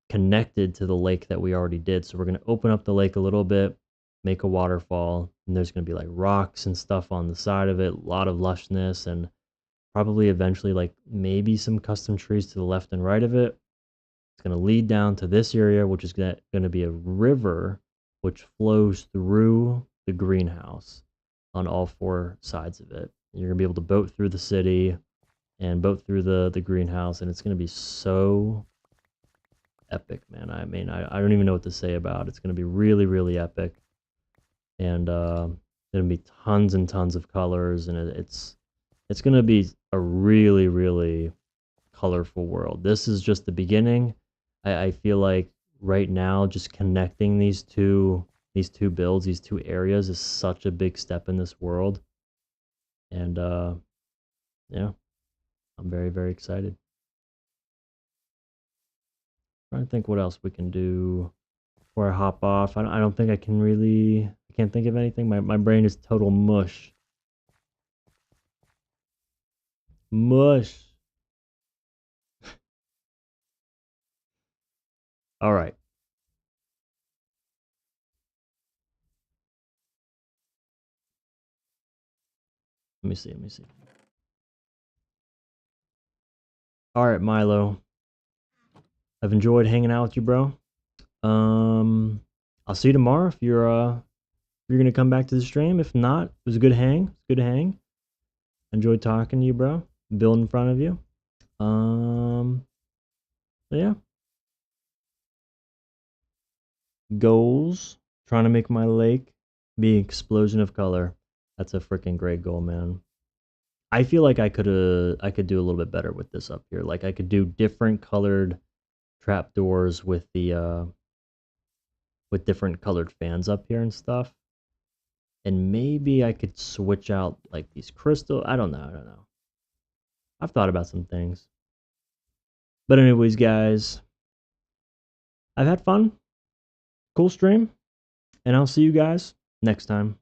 connected to the lake that we already did. So we're going to open up the lake a little bit, make a waterfall, and there's going to be like rocks and stuff on the side of it, a lot of lushness, and probably eventually like maybe some custom trees to the left and right of it. It's going to lead down to this area, which is going to be a river which flows through the greenhouse on all 4 sides of it. You're going to be able to boat through the city and boat through the greenhouse, and it's going to be so epic, man. I mean, I don't even know what to say about it. It's going to be really, really epic. And there'll be tons and tons of colors, and it's going to be a really, really colorful world. This is just the beginning. I feel like right now, just connecting these two builds, these 2 areas, is such a big step in this world. And yeah, I'm very, very excited. Trying to think what else we can do before I hop off. I don't think I can really. I can't think of anything. My brain is total mush. Mush. All right. Let me see. Let me see. All right, Milo. I've enjoyed hanging out with you, bro. I'll see you tomorrow if you're gonna come back to the stream. If not, it was a good hang. It's good to hang. Enjoyed talking to you, bro. Build in front of you. So yeah. Goals. Trying to make my lake be an explosion of color. That's a freaking great goal, man. I feel like I could do a little bit better with this up here. Like I could do different colored trapdoors with different colored fans up here and stuff. And maybe I could switch out like these crystal. I don't know. I've thought about some things. But anyways, guys, I've had fun. Cool stream. And I'll see you guys next time.